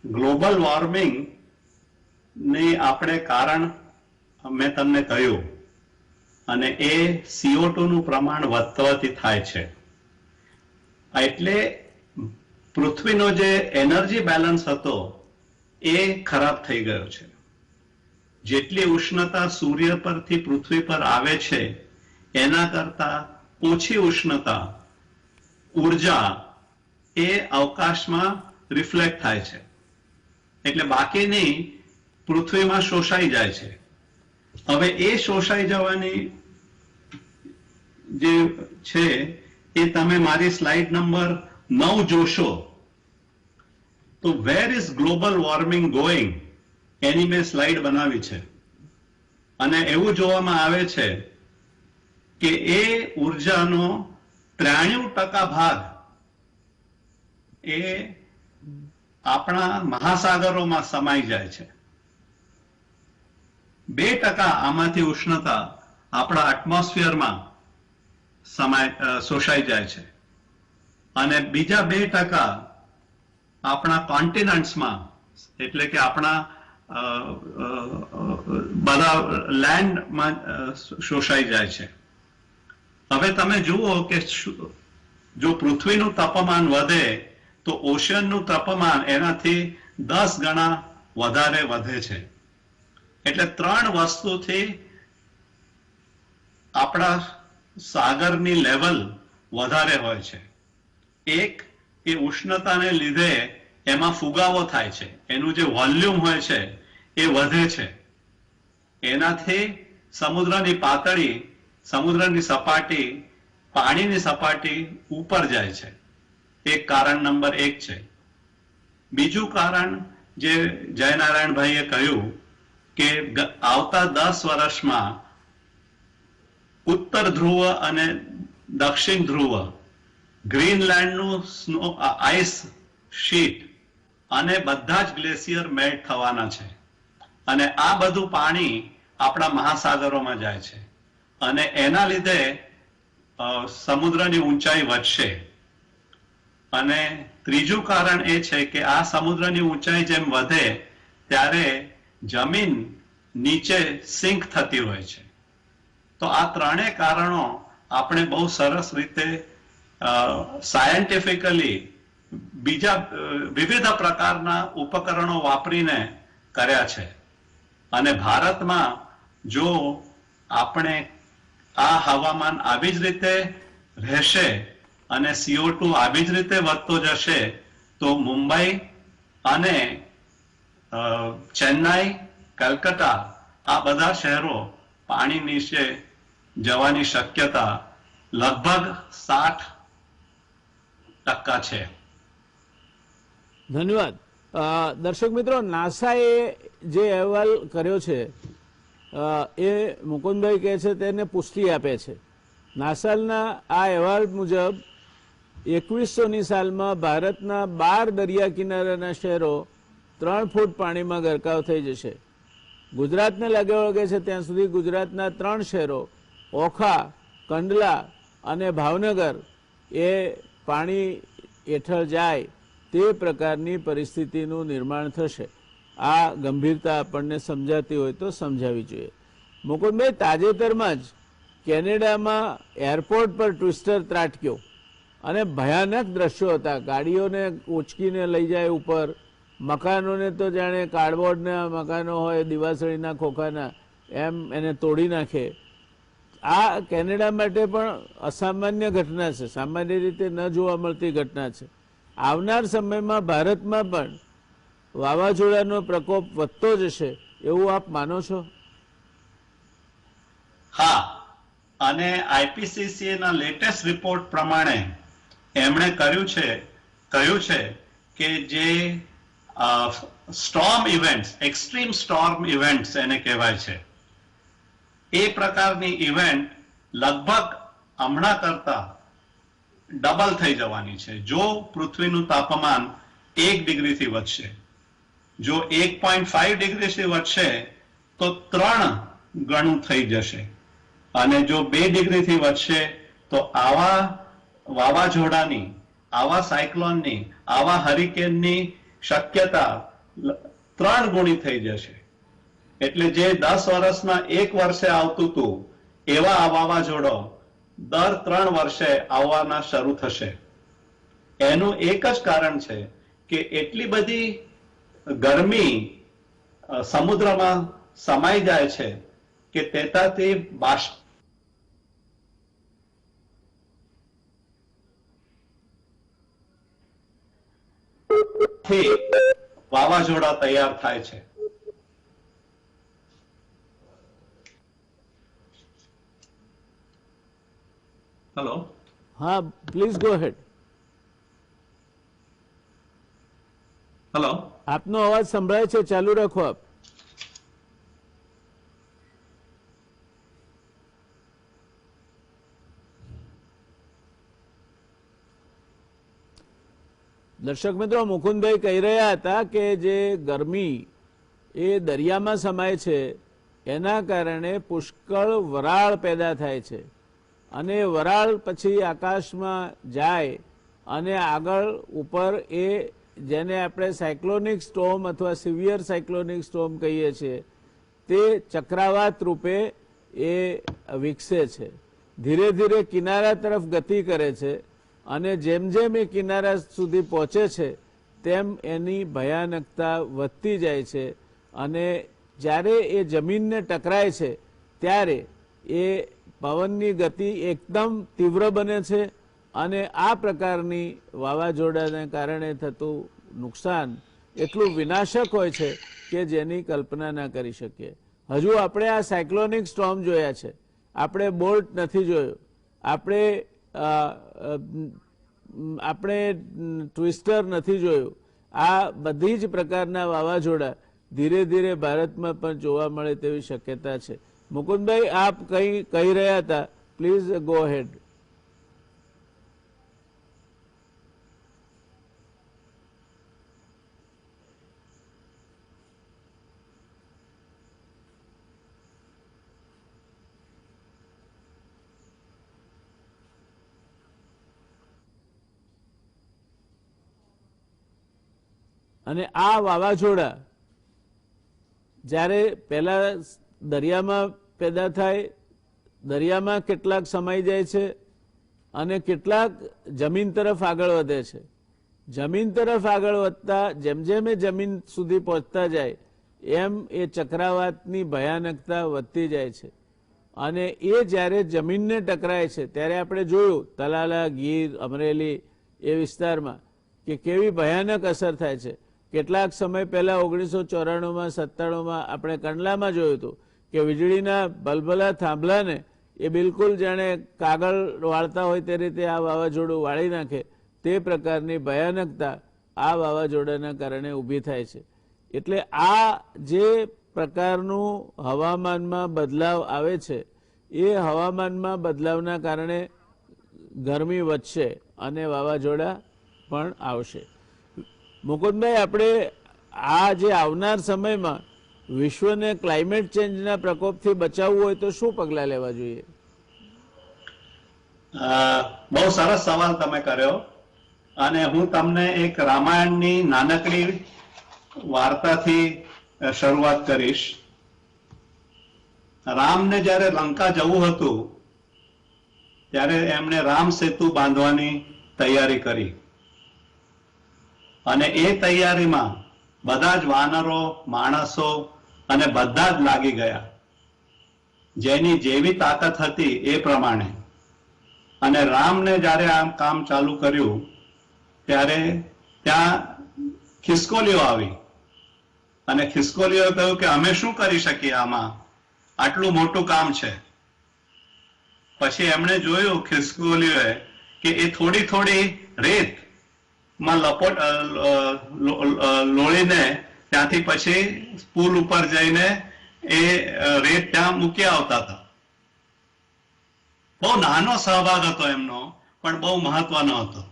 ગ્લોબલ વોર્મિંગ ને આપણે કારણ મેં તમને કહ્યું, અને એ CO2 નું પ્રમાણ વધવાથી થાય છે. એટલે પૃથ્વીનો જે એનર્જી બેલેન્સ હતો એ ખરાબ થઈ ગયો છે. જેટલી ઉષ્ણતા સૂર્ય પરથી પૃથ્વી પર આવે છે એના કરતા ઓછી ઉષ્ણતા ઉર્જા એ અવકાશમાં રિફ્લેક્ટ થાય છે. એટલે બાકીની પૃથ્વીમાં શોષાઈ જાય છે. હવે એ શોષાઈ જવાની જે છે એ તમે મારી સ્લાઇડ નંબર 9 જોશો તો where is global warming going એની મેં સ્લાઇડ બનાવી છે. અને એવું જોવામાં આવે છે કે એ ઉર્જાનો 93% ભાગ એ આપણા મહાસાગરોમાં સમાઈ જાય છે. 2% આમાંથી ઉષ્ણતા આપણા એટમોસ્ફિયરમાં શોષાઈ જાય છે અને બીજા 2% આપણા કોન્ટિનેન્ટ્સમાં એટલે કે આપણા બધા લેન્ડમાં શોષાઈ જાય છે. હવે તમે જુઓ કે જો પૃથ્વીનું તાપમાન વધે તો ઓશનનું તાપમાન એનાથી 10 ગણા વધારે વધે છે. એટલે 3 વસ્તુથી આપણા સાગરની લેવલ વધારે હોય છે. એક કે ઉષ્ણતાને લીધે એમાં ફુગાવો થાય છે, એનું જે વોલ્યુમ હોય છે એ વધે છે. એનાથી સમુદ્રની પાતળી, સમુદ્રની સપાટી, પાણીની સપાટી ઉપર જાય છે. એક કારણ નંબર 1 છે. બીજું કારણ જે જયનારાયણભાઈએ કહ્યું કે આવતા 10 વર્ષમાં ઉત્તર ધ્રુવ અને દક્ષિણ ધ્રુવ, ગ્રીનલેન્ડનું આઈસ શીટ અને બધા જ ગ્લેશિયર મેલ્ટ થવાના છે. અને આ બધું પાણી આપણા મહાસાગરોમાં જાય છે અને એના લીધે સમુદ્રની ઊંચાઈ વધશે. અને ત્રીજું કારણ એ છે કે આ સમુદ્રની ઊંચાઈ જેમ વધે ત્યારે જમીન નીચે સિંક થતી હોય છે. તો આ ત્રણેય કારણો આપણે બહુ સરસ રીતે સાયન્ટિફિકલી બીજા વિવિધ પ્રકારના ઉપકરણો વાપરીને કર્યા છે. અને ભારતમાં જો આપણે આ હવામાન આવી જ રીતે રહેશે અને CO2 આવી જ રીતે વધતો જશે તો મુંબઈ અને ચેન્નાઈ, કલકત્તા આ બધા શહેરો પાણી નીચે જવાની શક્યતા લગભગ 60% છે. ધન્યવાદ. દર્શક મિત્રો, નાસાએ જે અહેવાલ કર્યો છે એ મુકુંદભાઈ કહે છે તેને પુષ્ટિ આપે છે. નાસાલના આ અહેવાલ મુજબ 2100ની સાલમાં ભારતના 12 દરિયા કિનારાના શહેરો 3 ફૂટ પાણીમાં ગરકાવ થઈ જશે. ગુજરાતને લાગે વળગે છે ત્યાં સુધી ગુજરાતના 3 શહેરો ઓખા, કંડલા અને ભાવનગર એ પાણી હેઠળ જાય તે પ્રકારની પરિસ્થિતિનું નિર્માણ થશે. આ ગંભીરતા આપણને સમજાતી હોય તો સમજાવી જોઈએ. મુકુંદભાઈ, તાજેતરમાં જ કેનેડામાં એરપોર્ટ પર ટ્વિસ્ટર ત્રાટક્યો અને ભયાનક દ્રશ્યો હતા. ગાડીઓને ઉંચકીને લઈ જાય ઉપર, મકાનોને તો જાણે કાર્ડબોર્ડના મકાનો હોય દિવાસળીના ખોખાના એમ એને તોડી નાખે. આ કેનેડા માટે પણ અસામાન્ય ઘટના છે, સામાન્ય રીતે ન જોવા મળતી ઘટના છે. આવનાર સમયમાં ભારતમાં પણ વાવાઝોડાનો પ્રકોપ વધતો જશે એવું આપ માનો છો? હા, અને આઈપીસીસી ના લેટેસ્ટ રિપોર્ટ પ્રમાણે એમણે કહ્યું છે કે જે storm events, extreme storm events એને કહેવાય છે, એ પ્રકારની ઇવેન્ટ લગભગ હમણાં કરતા ડબલ થઈ જવાની છે. જો પૃથ્વીનું તાપમાન 1 ડિગ્રીથી વધશે, જો 1.5 ડિગ્રીથી વધશે તો 3 ગણું થઈ જશે, અને જો 2 ડિગ્રીથી વધશે તો આવા વાવાઝોડાની, આવા સાયક્લોનની, આવા હરિકેનની શક્યતા 3 ગુણી થઈ જશે. એટલે જે 10 વર્ષમાં 1 વર્ષે આવતું હતું એવા આ વાવાઝોડો દર 3 વર્ષે આવવાના શરૂ થશે. એનું એક જ કારણ છે કે એટલી બધી ગરમી સમુદ્રમાં સમાઈ જાય છે કે તેનાથી વાવાઝોડા તૈયાર થાય છે. હેલો, હા, પ્લીઝ ગો હેડ. હેલો, આપનો અવાજ સંભળાય છે, ચાલુ રાખો આપ. દર્શક મિત્રો, મુકુંદભાઈ કહી રહ્યા હતા કે જે ગરમી એ દરિયામાં સમાય છે એના કારણે પુષ્કળ વરાળ પેદા થાય છે અને વરાળ પછી આકાશમાં જાય અને આગળ ઉપર એ જેને આપણે સાયક્લોનિક સ્ટોર્મ અથવા સિવિયર સાયક્લોનિક સ્ટોર્મ કહીએ છીએ તે ચક્રાવાત રૂપે એ વિકસે છે. ધીરે ધીરે કિનારા તરફ ગતિ કરે છે અને જેમ જેમ એ કિનારા સુધી પહોંચે છે તેમ એની ભયાનકતા વધતી જાય છે અને જ્યારે એ જમીનને ટકરાય છે ત્યારે એ પવનની ગતિ એકદમ તીવ્ર બને છે અને આ પ્રકારની વાવાઝોડાને કારણે થતું નુકસાન એટલું વિનાશક હોય છે કે જેની કલ્પના ના કરી શકીએ. હજુ આપણે આ સાયક્લોનિક સ્ટોર્મ જોયા છે, આપણે બોલ્ટ નથી જોયું, આપણે ટ્વિસ્ટર નથી જોયું. આ બધી જ પ્રકારના વાવાઝોડા ધીરે ધીરે ભારતમાં પણ જોવા મળે તેવી શક્યતા છે. મુકુંદભાઈ, આપ કંઈ કહી રહ્યા હતા, પ્લીઝ ગો હેડ. અને આ વાવાઝોડા જ્યારે પહેલા દરિયામાં પેદા થાય, દરિયામાં કેટલાક સમાઈ જાય છે અને કેટલાક જમીન તરફ આગળ વધે છે. જમીન તરફ આગળ વધતા જેમ જેમ એ જમીન સુધી પહોંચતા જાય એમ એ ચક્રાવાતની ભયાનકતા વધતી જાય છે અને એ જ્યારે જમીનને ટકરાય છે ત્યારે આપણે જોયું તલાલા, ગીર, અમરેલી એ વિસ્તારમાં કે કેવી ભયાનક અસર થાય છે. કેટલાક સમય પહેલા 1994માં 97માં આપણે કંડલામાં જોયું હતું કે વીજળીના બલબલા થાંભલાને એ બિલકુલ જાણે કાગળ વાળતા હોય તે રીતે આ વાવાઝોડું વાળી નાખે તે પ્રકારની ભયાનકતા આ વાવાઝોડાના કારણે ઊભી થાય છે. એટલે આ જે પ્રકારનું હવામાનમાં બદલાવ આવે છે એ હવામાનમાં બદલાવના કારણે ગરમી વધશે અને વાવાઝોડા પણ આવશે. મુકુંદભાઈ, આપણે આ જે આવનાર સમયમાં વિશ્વને ક્લાઇમેટ ચેન્જના પ્રકોપથી બચાવવું હોય તો શું પગલાં લેવા જોઈએ? બહુ સરસ સવાલ તમે કર્યો અને હું તમને એક રામાયણની નાનકડી વાર્તાથી શરૂઆત કરીશ. રામને જ્યારે લંકા જવું હતું ત્યારે એમણે રામ સેતુ બાંધવાની તૈયારી કરી અને એ તૈયારીમાં બધા જ વાનરો, માણસો અને બધા જ લાગી ગયા, જેની જેવી તાકાત હતી એ પ્રમાણે. અને રામને જ્યારે આ કામ ચાલુ કર્યું ત્યારે ત્યાં ખિસકોલીઓ આવી અને ખિસકોલીઓએ કહ્યું કે અમે શું કરી શકીએ આમાં, આટલું મોટું કામ છે. પછી એમણે જોયું ખિસકોલીઓએ કે એ થોડી થોડી રેતમાં લોળીને ત્યાંથી પછી પુલ ઉપર જઈને એ રેત ત્યાં મૂકી આવતા હતા. બહુ નાનો સહભાગ હતો એમનો, પણ બહુ મહત્વનો હતો.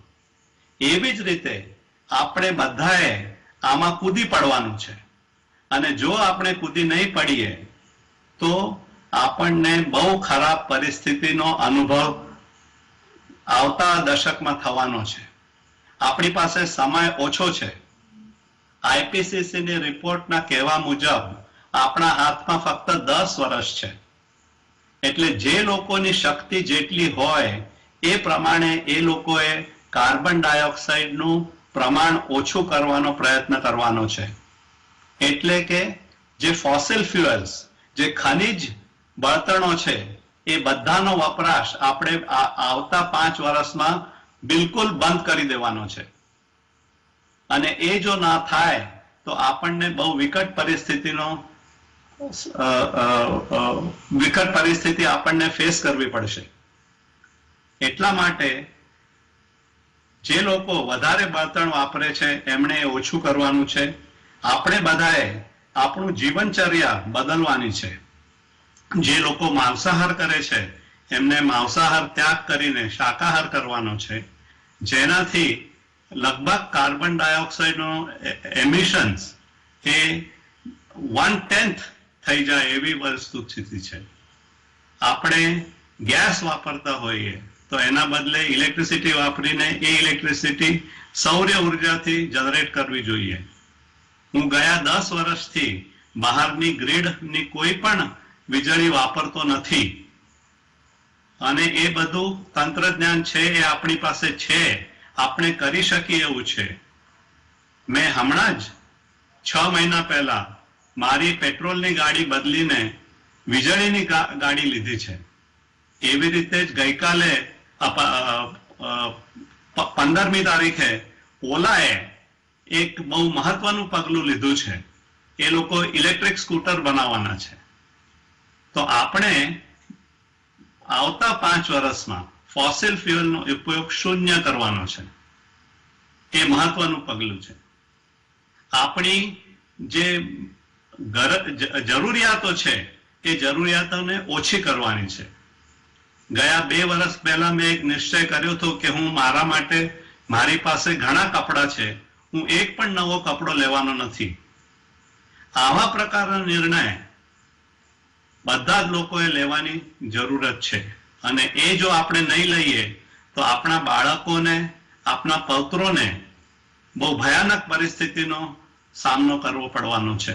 એવી જ રીતે આપણે બધાએ આમાં કૂદી પડવાનું છે અને જો આપણે કૂદી નહીં પડીએ તો આપણને બહુ ખરાબ પરિસ્થિતિનો અનુભવ આવતા દશકમાં થવાનો છે. આપણી પાસે સમય ઓછો છે. આઈપીસીસીની રિપોર્ટના કહેવા મુજબ આપણા હાથમાં ફક્ત 10 વર્ષ છે. એટલે જે લોકોની શક્તિ જેટલી હોય એ પ્રમાણે એ લોકોએ કાર્બન ડાયોક્સાઇડનું પ્રમાણ ઓછું કરવાનો પ્રયત્ન કરવાનો છે. એટલે કે જે ફોસિલ ફ્યુઅલ્સ, જે ખનિજ બળતણો છે, એ બધાનો વપરાશ આપણે આવતા 5 વર્ષમાં બિલકુલ બંધ કરી દેવાનો છે. અને એ જો ના થાય તો આપણને બહુ વિકટ પરિસ્થિતિ આપણને ફેસ કરવી પડશે. એટલા માટે જે લોકો વધારે બળતણ વાપરે છે એમણે ઓછું કરવાનું છે. આપણે બધાએ આપણું જીવનચર્યા બદલવાની છે. જે લોકો માંસાહાર કરે છે એમને માંસાહાર ત્યાગ કરીને શાકાહાર કરવાનો છે, જેનાથી લગભગ કાર્બન ડાયોક્સાઇડનો એમિશન્સ એ 1/10 થઈ જાય એવી પરિસ્થિતિ છે. આપણે ગેસ વાપરતા હોઈએ તો એના બદલે ઇલેક્ટ્રિસિટી વાપરીને એ ઇલેક્ટ્રિસિટી સૌર ઉર્જાથી જનરેટ કરવી જોઈએ. હું ગયા 10 વર્ષથી બહારની ગ્રીડની કોઈ પણ વીજળી વાપરતો નથી અને એ બધું તંત્રજ્ઞાન છે એ આપણી પાસે છે, આપણે કરી શકીએ એવું છે. મેં હમણાં જ 6 મહિના પહેલા મારી પેટ્રોલની ગાડી બદલીને વીજળીની ગાડી લીધી છે. એવી રીતે જ ગઈકાલે 15મી તારીખે ઓલાએ એક બહુ મહત્વનું પગલું લીધું છે. એ લોકો ઇલેક્ટ્રિક સ્કૂટર બનાવવાના છે. તો આપણે આવતા 5 વર્ષમાં ફોસિલ ફ્યુઅલનો ઉપયોગ શૂન્ય કરવાનો છે. એ મહત્વનું પગલું છે. આપણી જે જરૂરિયાતો છે એ જરૂરિયાતોને ઓછી કરવાની છે. ગયા 2 વર્ષ પહેલા મેં એક નિશ્ચય કર્યો હતો કે હું મારા માટે, મારી પાસે ઘણા કપડાં છે, હું એક પણ નવો કપડો લેવાનો નથી. આવા પ્રકારના નિર્ણય બધા જ લોકોએ લેવાની જરૂરત છે અને એ જો આપણે નહીં લઈએ તો આપણા બાળકોને, આપણા પૌત્રોને બહુ ભયાનક પરિસ્થિતિનો સામનો કરવો પડવાનો છે.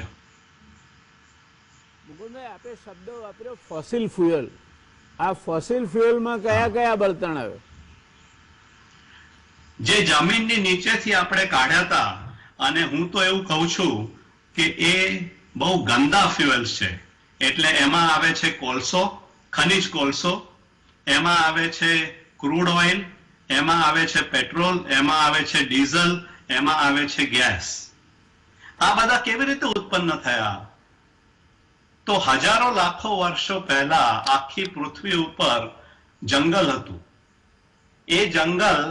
મુકુંદભાઈ, આપણે શબ્દ વાપર્યો ફોસિલ ફ્યુઅલ. આ ફોસિલ ફ્યુઅલમાં કયા કયા બળતણ આવે? જે જમીનની નીચેથી આપણે કાઢ્યા હતા, અને હું તો એવું કહું છું કે એ બહુ ગંદા ફ્યુઅલ્સ છે. એટલે એમાં આવે છે કોલસો, ખનિજ કોલસો, એમાં આવે છે ક્રૂડ ઓઇલ, એમાં આવે છે પેટ્રોલ, એમાં આવે છે ડીઝલ, એમાં આવે છે ગેસ. આ બધા કેવી રીતે ઉત્પન્ન થયા? તો હજારો લાખો વર્ષો પહેલા આખી પૃથ્વી ઉપર જંગલ હતું. એ જંગલ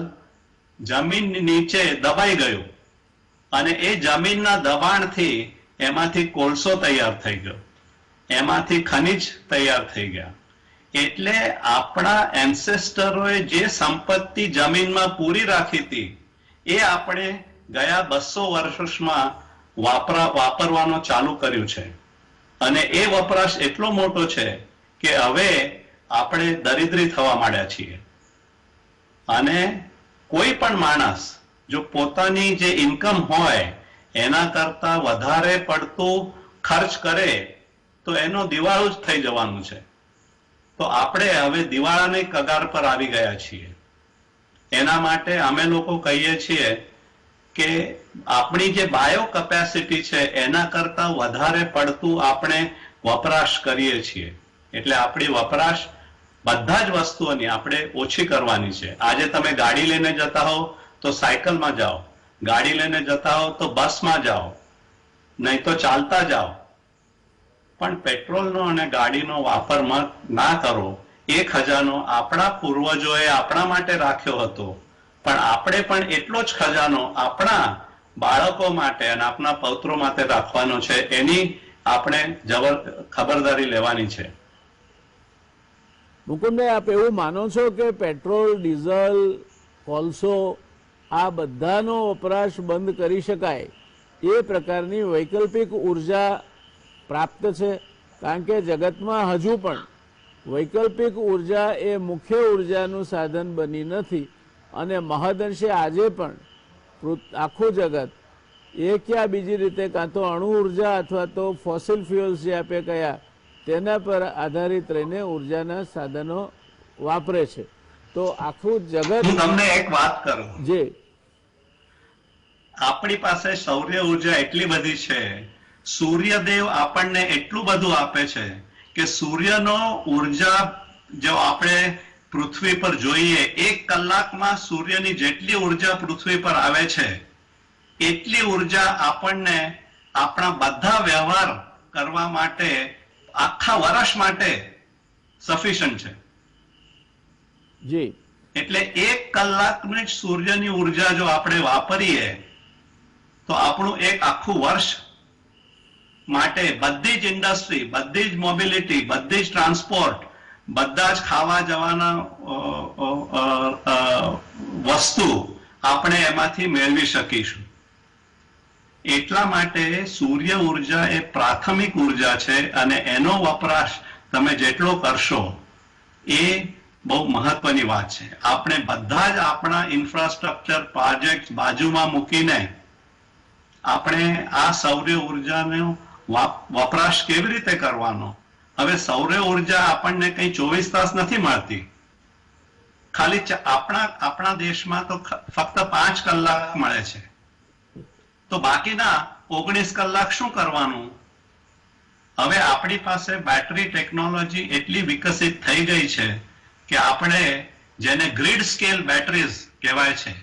જમીન નીચે દબાઈ ગયું અને એ જમીનના દબાણથી એમાંથી કોલસો તૈયાર થઈ ગયો, એમાંથી ખનિજ તૈયાર થઈ ગયા. એટલે આપણા એન્સેસ્ટરોએ જે સંપત્તિ જમીનમાં પૂરી રાખી હતી એ આપણે ગયા 200 વર્ષમાં વાપરવાનો ચાલુ કર્યું છે અને એ વપરાશ એટલો મોટો છે કે હવે આપણે દરિદ્રી થવા માંડ્યા છીએ અને કોઈ પણ માણસ જો પોતાની જે ઇન્કમ હોય એના કરતા વધારે પડતું ખર્ચ કરે તો એનો દિવાળું જ થઈ જવાનું છે. તો આપણે હવે દિવાળાની કગાર પર આવી ગયા છીએ. એના માટે અમે લોકો કહીએ છીએ કે આપણી જે બાયો કેપેસિટી છે એના કરતા વધારે પડતું આપણે વપરાશ કરીએ છીએ. એટલે આપણી વપરાશ બધા જ વસ્તુઓની આપણે ઓછી કરવાની છે. આજે તમે ગાડી લઈને જતા હો તો સાયકલમાં જાઓ, ગાડી લઈને જતા હો તો બસમાં જાઓ, નહીં તો ચાલતા જાઓ, પણ પેટ્રોલનો અને ગાડીનો વાપર ના કરો. એ ખજાનો આપણા પૂર્વજોએ આપણા માટે રાખ્યો હતો, પણ આપણે પણ એટલો જ ખજાનો આપણા બાળકો માટે અને આપણા પૌત્રો માટે રાખવાનો છે. એની આપણે ખબરદારી લેવાની છે. મુકુંદભાઈ, આપ એવું માનો છો કે પેટ્રોલ, ડીઝલ, કોલસો આ બધાનો વપરાશ બંધ કરી શકાય એ પ્રકારની વૈકલ્પિક ઉર્જા પ્રાપ્ત છે? કારણ કે જગતમાં હજુ પણ વૈકલ્પિક ઉર્જા એ મુખ્ય ઉર્જાનું સાધન બની નથી અને મહદઅંશે આજે પણ આખું જગત એક યા બીજી રીતે કાં તો અણુ ઉર્જા અથવા તો ફોસિલ ફ્યુઅલ્સ જે આપે કયા તેના પર આધારિત રહીને ઉર્જાના સાધનો વાપરે છે. તો આખું જગત. હું તમને એક વાત કરું. જે આપણી પાસે સૌર્ય ઉર્જા એટલી બધી છે, સૂર્યદેવ આપણને એટલું બધું આપે છે કે સૂર્યનો ઉર્જા જો આપણે પૃથ્વી પર જોઈએ, 1 કલાકમાં સૂર્યની જેટલી ઉર્જા પૃથ્વી પર આવે છે એટલી ઉર્જા આપણને આપણા બધા વ્યવહાર કરવા માટે આખા વર્ષ માટે સફિશિયન્ટ છે. જી, એટલે 1 કલાકની જ સૂર્યની ઉર્જા જો આપણે વાપરીએ તો આપણું એક આખું વર્ષ માટે બધી જ ઇન્ડસ્ટ્રી, બધી જ મોબિલિટી, બધી જ ટ્રાન્સપોર્ટ, બધા જ ખાવા જવાના વસ્તુ આપણે એમાંથી મેળવી શકીશું. એટલા માટે સૂર્ય ઉર્જા એ પ્રાથમિક ઉર્જા છે અને એનો વપરાશ તમે જેટલો કરશો એ બહુ મહત્વની વાત છે. આપણે બધા જ આપણા ઇન્ફ્રાસ્ટ્રક્ચર પ્રોજેક્ટ બાજુમાં મૂકીને આપણે આ સૌર્ય ઉર્જાનો વપરાશ કેવી રીતે કરવાનો? હવે સૌર્ય ઉર્જા આપણને કઈ 24 તાસ નથી મળતી. ખાલી આપણા દેશમાં તો ફક્ત 5 કલાક મળે છે. તો બાકીના 19 કલાક શું કરવાનું? હવે આપણી પાસે બેટરી ટેકનોલોજી એટલી વિકસિત થઈ ગઈ છે કે આપણે જેને ગ્રીડ સ્કેલ બેટરીઝ કહેવાય છે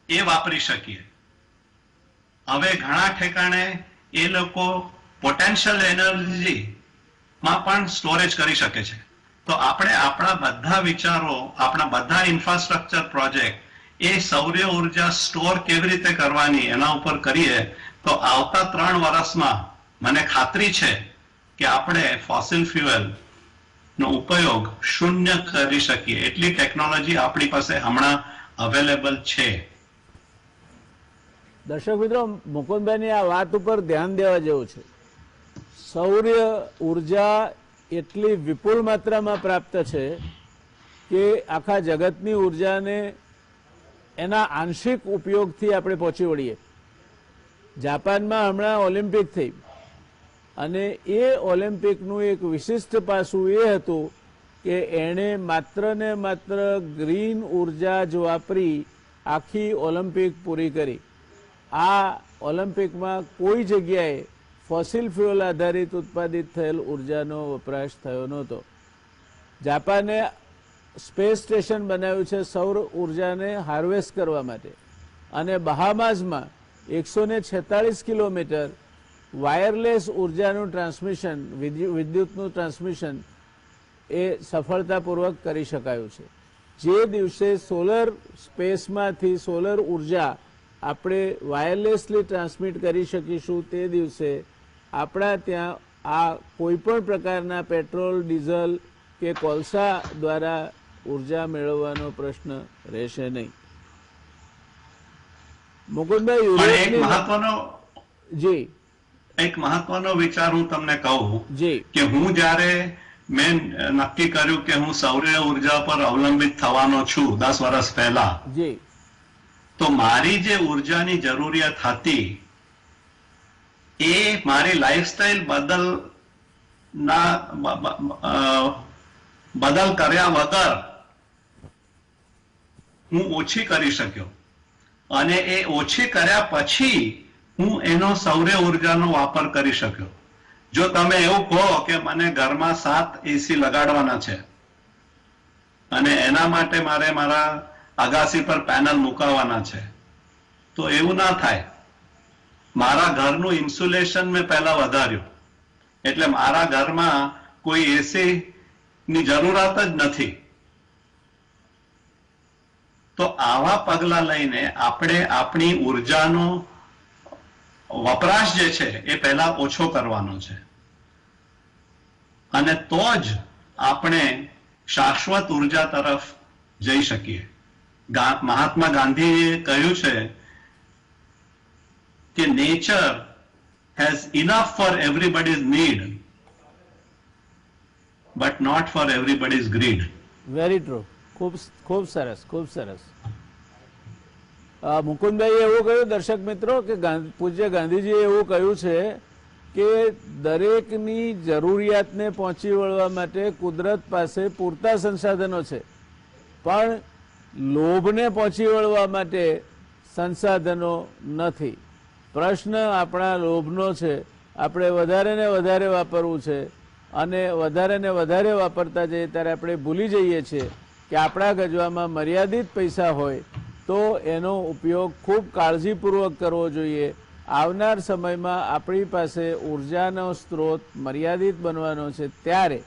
એ વાપરી શકીએ. હવે ઘણા ઠેકાણે એ લોકો પોટેન્શિયલ એનર્જીમાં પણ સ્ટોરેજ કરી શકે છે. તો આપણે આપણા બધા વિચારો, આપણા બધા ઇન્ફ્રાસ્ટ્રક્ચર પ્રોજેક્ટ એ સૌર્ય ઉર્જા સ્ટોર કેવી રીતે કરવાની એના ઉપર કરીએ તો આવતા 3 વર્ષમાં મને ખાતરી છે કે આપણે ફોસિલ ફ્યુઅલ નો ઉપયોગ શૂન્ય કરી શકીએ. એટલી ટેકનોલોજી આપણી પાસે હમણાં અવેલેબલ છે. દર્શક મિત્રો, મુકુંદભાઈની આ વાત ઉપર ધ્યાન દેવા જેવું છે. સૌર્ય ઉર્જા એટલી વિપુલ માત્રામાં પ્રાપ્ત છે કે આખા જગતની ઉર્જાને એના આંશિક ઉપયોગથી આપણે પહોંચી વળીએ. જાપાનમાં હમણાં ઓલિમ્પિક થઈ અને એ ઓલિમ્પિકનું એક વિશિષ્ટ પાસું એ હતું કે એણે માત્ર ને માત્ર ગ્રીન ઉર્જા જ વાપરી આખી ઓલિમ્પિક પૂરી કરી. આ ઓલિમ્પિકમાં કોઈ જગ્યાએ ફોસિલ ફ્યુઅલ આધારિત ઉત્પાદિત થયેલ ઉર્જાનો વપરાશ થયો નહોતો. જાપાને સ્પેસ સ્ટેશન બનાવ્યું છે સૌર ઉર્જાને હાર્વેસ્ટ કરવા માટે અને બહામાઝમાં 146 કિલોમીટર વાયરલેસ ઉર્જાનું ટ્રાન્સમિશન, વિદ્યુતનું ટ્રાન્સમિશન એ સફળતાપૂર્વક કરી શકાયું છે. જે દિવસે સોલર સ્પેસમાંથી સોલર ઉર્જા આપણે વાયરલેસલી ટ્રાન્સમિટ કરી શકીશું તે દિવસે આપણા ત્યાં આ કોઈપણ પ્રકારના પેટ્રોલ, ડીઝલ કે કોલસા દ્વારા ઉર્જા મેળવવાનો પ્રશ્ન રહેશે નહીં. મુકુંદભાઈ, પણ જી એક મહત્વનો વિચાર હું તમને કહું જી કે હું જ્યારે મેં નક્કી કર્યું કે હું સૌર ઉર્જા પર અવલંબિત થવાનો છું 10 વર્ષ પહેલા, જી તો મારી જે ઉર્જાની જરૂરિયાત હતી એ મારી લાઈફસ્ટાઈલ બદલ કર્યા વગર હું ઓછી કરી શક્યો, અને એ ઓછી કર્યા પછી હું એનો સૌર ઉર્જાનો વાપર કરી શક્યો. જો તમે એવું કહો કે મને ઘરમાં 7 એસી લગાડવાના છે અને એના માટે મારે મારા અગાસી પર પેનલ મુકાવવાના છે, તો એવું ના થાય. મારા ઘરનું ઇન્સ્યુલેશન મેં પહેલા વધાર્યું, એટલે મારા ઘરમાં કોઈ એસી ની જરૂરત જ નથી. તો આવા પગલા લઈને આપણે આપણી ઉર્જાનો વપરાશ જે છે એ પહેલા ઓછો કરવાનો છે, અને તો જ આપણે શાશ્વત ઉર્જા તરફ જઈ શકીએ. મહાત્મા ગાંધીએ કહ્યું છે કે nature has enough for everybody's need but not for everybody's greed. Very true. ખૂબ સરસ, ખૂબ સરસ. મુકુંદભાઈએ એવું કહ્યું, દર્શક મિત્રો, કે પૂજ્ય ગાંધીજીએ એવું કહ્યું છે કે દરેકની જરૂરિયાતને પહોંચી વળવા માટે કુદરત પાસે પૂરતા સંસાધનો છે, પણ લોભને પહોંચી વળવા માટે સંસાધનો નથી. પ્રશ્ન આપણા લોભનો છે. આપણે વધારે ને વધારે વાપરવું છે, અને વધારે ને વધારે વાપરતા જઈએ ત્યારે આપણે ભૂલી જઈએ છીએ કે આપણા ગજવામાં મર્યાદિત પૈસા હોય તો એનો ઉપયોગ ખૂબ કાળજીપૂર્વક કરવો જોઈએ. આવનાર સમયમાં આપણી પાસે ઉર્જાનો સ્ત્રોત મર્યાદિત બનવાનો છે, ત્યારે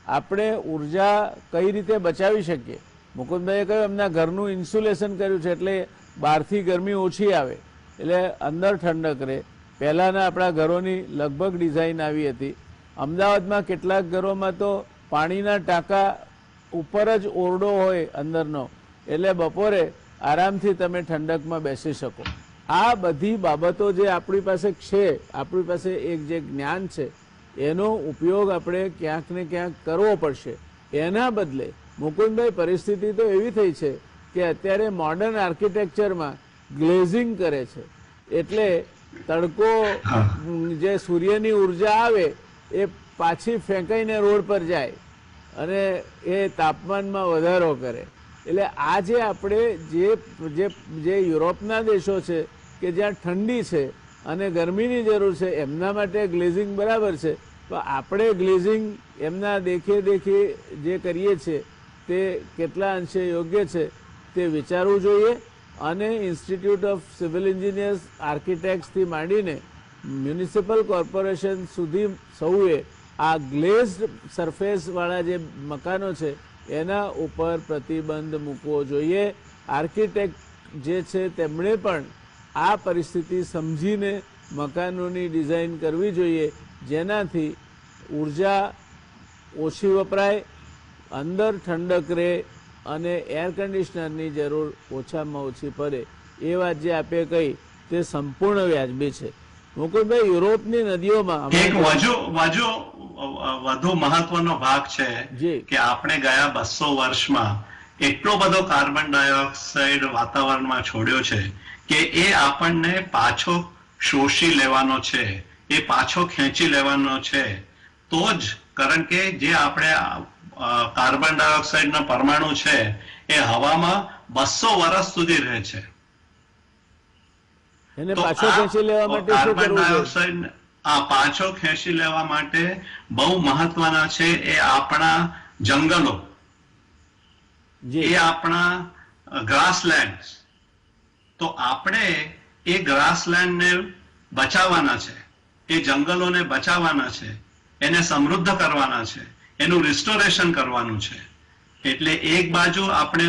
આપણે ઉર્જા કઈ રીતે બચાવી શકીએ. મુકુંદભાઈએ કહ્યું એમના ઘરનું ઇન્સ્યુલેશન કર્યું છે એટલે બહારથી ગરમી ઓછી આવે, એટલે અંદર ઠંડક રહે. પહેલાંના આપણા ઘરોની લગભગ ડિઝાઇન આવી હતી. અમદાવાદમાં કેટલાક ઘરોમાં તો પાણીના ટાંકા ઉપર જ ઓરડો હોય અંદરનો, એટલે બપોરે આરામથી તમે ઠંડકમાં બેસી શકો. આ બધી બાબતો જે આપણી પાસે છે, આપણી પાસે એક જે જ્ઞાન છે, એનો ઉપયોગ આપણે ક્યાંક ને ક્યાંક કરવો પડશે. એના બદલે મુકુંદભાઈ, પરિસ્થિતિ તો એવી થઈ છે કે અત્યારે મોડર્ન આર્કિટેક્ચરમાં ગ્લેઝિંગ કરે છે, એટલે તડકો જે સૂર્યની ઉર્જા આવે એ પાછી ફેંકાઈને રોડ પર જાય અને એ તાપમાનમાં વધારો કરે. એટલે આ જે આપણે જે યુરોપના દેશો છે કે જ્યાં ઠંડી છે અને ગરમીની જરૂર છે, એમના માટે ગ્લેઝિંગ બરાબર છે, તો આપણે ગ્લેઝિંગ એમના દેખે જે કરીએ છીએ તે કેટલા અંશે યોગ્ય છે તે વિચારવું જોઈએ. અને ઇન્સ્ટિટ્યૂટ ઓફ સિવિલ એન્જિનિયર્સ, આર્કિટેક્ટ્સથી માંડીને મ્યુનિસિપલ કોર્પોરેશન સુધી સૌએ આ ગ્લેઝડ સરફેસવાળા જે મકાનો છે એના ઉપર પ્રતિબંધ મૂકવો જોઈએ. આર્કિટેક્ટ જે છે તેમણે પણ આ પરિસ્થિતિ સમજીને મકાનોની ડિઝાઇન કરવી જોઈએ, જેનાથી ઉર્જા ઓછી વપરાય, અંદર ઠંડક રહે અને એર કન્ડિશનરની જરૂર ઓછામાં ઓછી પડે. એ વાત જે આપે કહી તે સંપૂર્ણ વ્યાજબી છે. મુકુંદભાઈ, યુરોપની નદીઓમાં એક વધુ મહત્વનો ભાગ છે કે આપણે ગયા 200 વર્ષમાં એટલો બધો કાર્બન ડાયોક્સાઇડ વાતાવરણમાં છોડ્યો છે કે એ આપણને પાછો શોષી લેવાનો છે, એ પાછો ખેંચી લેવાનો છે. તો જ, કારણ કે જે આપણે કાર્બન ડાયોક્સાઇડના પરમાણુ છે એ હવામાં 200 વર્ષ સુધી રહે છે. એને પાછો ખેંચી લેવા માટે શું કરવું જોઈએ? પાછો ખેંચી લેવા માટે બહુ મહત્વના છે એ આપણા જંગલો, એ આપણા ગ્રાસલેન્ડ. તો આપણે એ ગ્રાસલેન્ડને બચાવવાના છે, એ જંગલોને બચાવવાના છે, એને સમૃદ્ધ કરવાના છે, એનું રિસ્ટોરેશન કરવાનું છે. એટલે એક બાજુ આપણે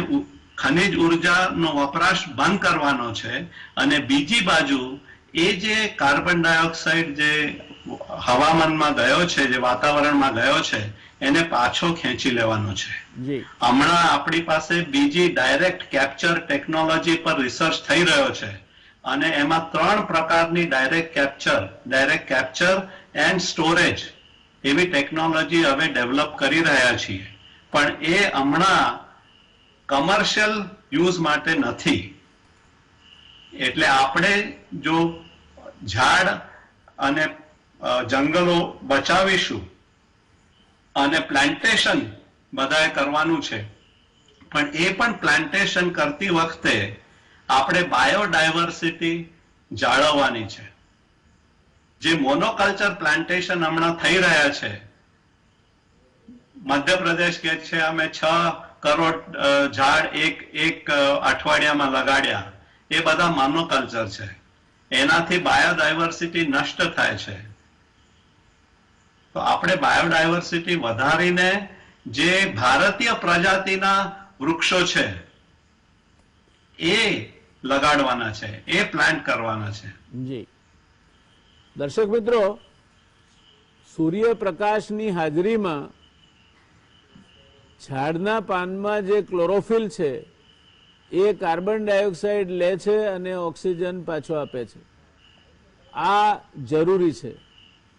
ખનિજ ઉર્જાનો વપરાશ બંધ કરવાનો છે, અને બીજી બાજુ એ જે કાર્બન ડાયોક્સાઇડ જે હવામાનમાં ગયો છે, જે વાતાવરણમાં ગયો છે, એને પાછો ખેંચી લેવાનો છે. જી હમણાં આપણી પાસે બીજી ડાયરેક્ટ કેપ્ચર ટેકનોલોજી પર રિસર્ચ થઈ રહ્યો છે અને એમાં 3 પ્રકારની ડાયરેક્ટ કેપ્ચર એન્ડ સ્ટોરેજ એવી ટેકનોલોજી હવે ડેવલપ કરી રહ્યા છીએ, પણ એ હમણાં કમર્શિયલ યુઝ માટે નથી. એટલે આપણે જો ઝાડ અને જંગલો બચાવીશું અને પ્લાન્ટેશન બધાએ કરવાનું છે, પણ એ પણ પ્લાન્ટેશન કરતી વખતે આપણે બાયોડાયવર્સિટી જાળવવાની છે. જે મોનોકલ્ચર પ્લાન્ટેશન હમણાં થઈ રહ્યા છે, મધ્યપ્રદેશ કે છે અમે 6 કરોડ ઝાડ એક અઠવાડિયામાં લગાડ્યા, એ બધા મોનોકલ્ચર છે. એનાથી બાયોડાયવર્સિટી નષ્ટ થાય છે. તો આપણે બાયોડાયવર્સિટી વધારીને જે ભારતીય પ્રજાતિના વૃક્ષો છે એ લગાડવાના છે, એ પ્લાન્ટ કરવાના છે. જી દર્શક મિત્રો, સૂર્યપ્રકાશની હાજરીમાં ઝાડના પાનમાં જે ક્લોરોફિલ છે એ કાર્બન ડાયોક્સાઇડ લે છે અને ઓક્સિજન પાછો આપે છે. આ જરૂરી છે.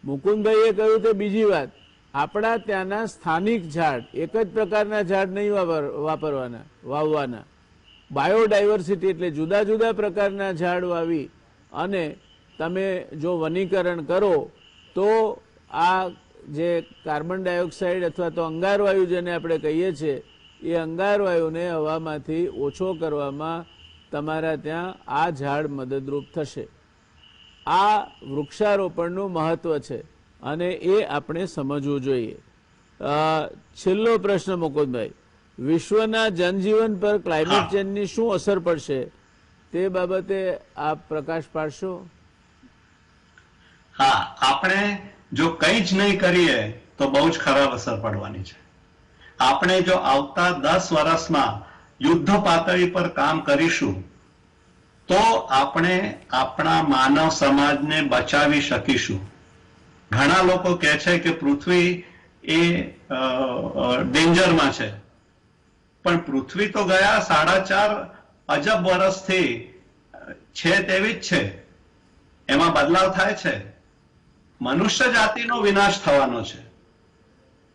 મુકુંદભાઈએ કહ્યું તે બીજી વાત, આપણા ત્યાંના સ્થાનિક ઝાડ, એક જ પ્રકારના ઝાડ નહીં વાવવાના. બાયોડાયવર્સિટી એટલે જુદા જુદા પ્રકારના ઝાડ વાવી અને તમે જો વનીકરણ કરો તો આ જે કાર્બન ડાયોક્સાઇડ અથવા તો અંગારવાયુ જેને આપણે કહીએ છીએ એ અંગારવાયુને હવામાંથી ઓછો કરવામાં તમારા ત્યાં આ ઝાડ મદદરૂપ થશે. આ વૃક્ષારોપણનું મહત્વ છે અને એ આપણે સમજવું જોઈએ. છેલ્લો પ્રશ્ન મુકુંદભાઈ, વિશ્વના જનજીવન પર ક્લાઇમેટ ચેન્જની શું અસર પડશે તે બાબતે આપ પ્રકાશ પાડશો? હા, આપણે જો કંઈ જ નહીં કરીએ તો બહુ જ ખરાબ અસર પડવાની છે. આપણે જો આવતા 10 વર્ષમાં યુદ્ધ પાતળી પર કામ કરીશું તો આપણે આપણા માનવ સમાજને બચાવી શકીશું. ઘણા લોકો કહે છે કે પૃથ્વી એ ડેન્જરમાં છે, પણ પૃથ્વી તો ગયા 4.5 અજબ વર્ષથી છે તેવી જ છે. એમાં બદલાવ થાય છે. મનુષ્ય જાતિનો વિનાશ થવાનો છે.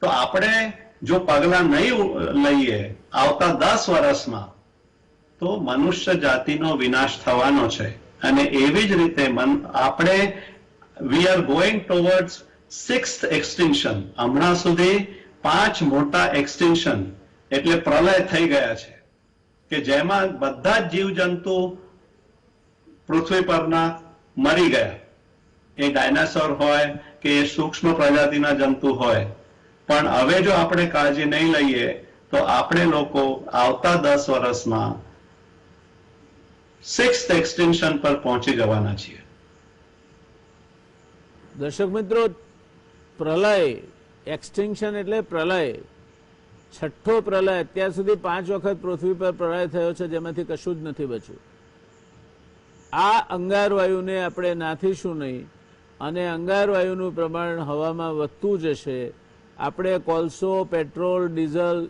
તો આપણે જો પગલાં નહીં લઈએ આવતા 10 વર્ષમાં તો મનુષ્ય જાતિનો વિનાશ થવાનો છે. અને એવી જ રીતે આપણે we are going towards 6th extinction. હમણાં સુધી 5 મોટા એક્સટિંક્શન એટલે પ્રલય થઈ ગયા છે કે જેમાં બધા જ જીવજંતુ પૃથ્વી પરના મરી ગયા. એ ડાયનાસોર હોય કે એ સૂક્ષ્મ પ્રજાતિના જંતુ હોય. પણ હવે જો આપણે કાળજી નહીં લઈએ તો આપણે લોકો આવતા 10 વર્ષમાં 6th એક્સટિંક્શન પર પહોંચી જવાના છીએ. દર્શક મિત્રો, પ્રલય, એક્સટિંક્શન એટલે પ્રલય, છઠ્ઠો પ્રલય. અત્યાર સુધી 5 વખત પૃથ્વી પર પ્રલય થયો છે જેમાંથી કશું જ નથી બચ્યું. આ અંગારવાયુને આપણે નાથીશું નહીં અને અંગારવાયુનું પ્રમાણ હવામાં વધતું જશે. આપણે કોલસો, પેટ્રોલ, ડીઝલ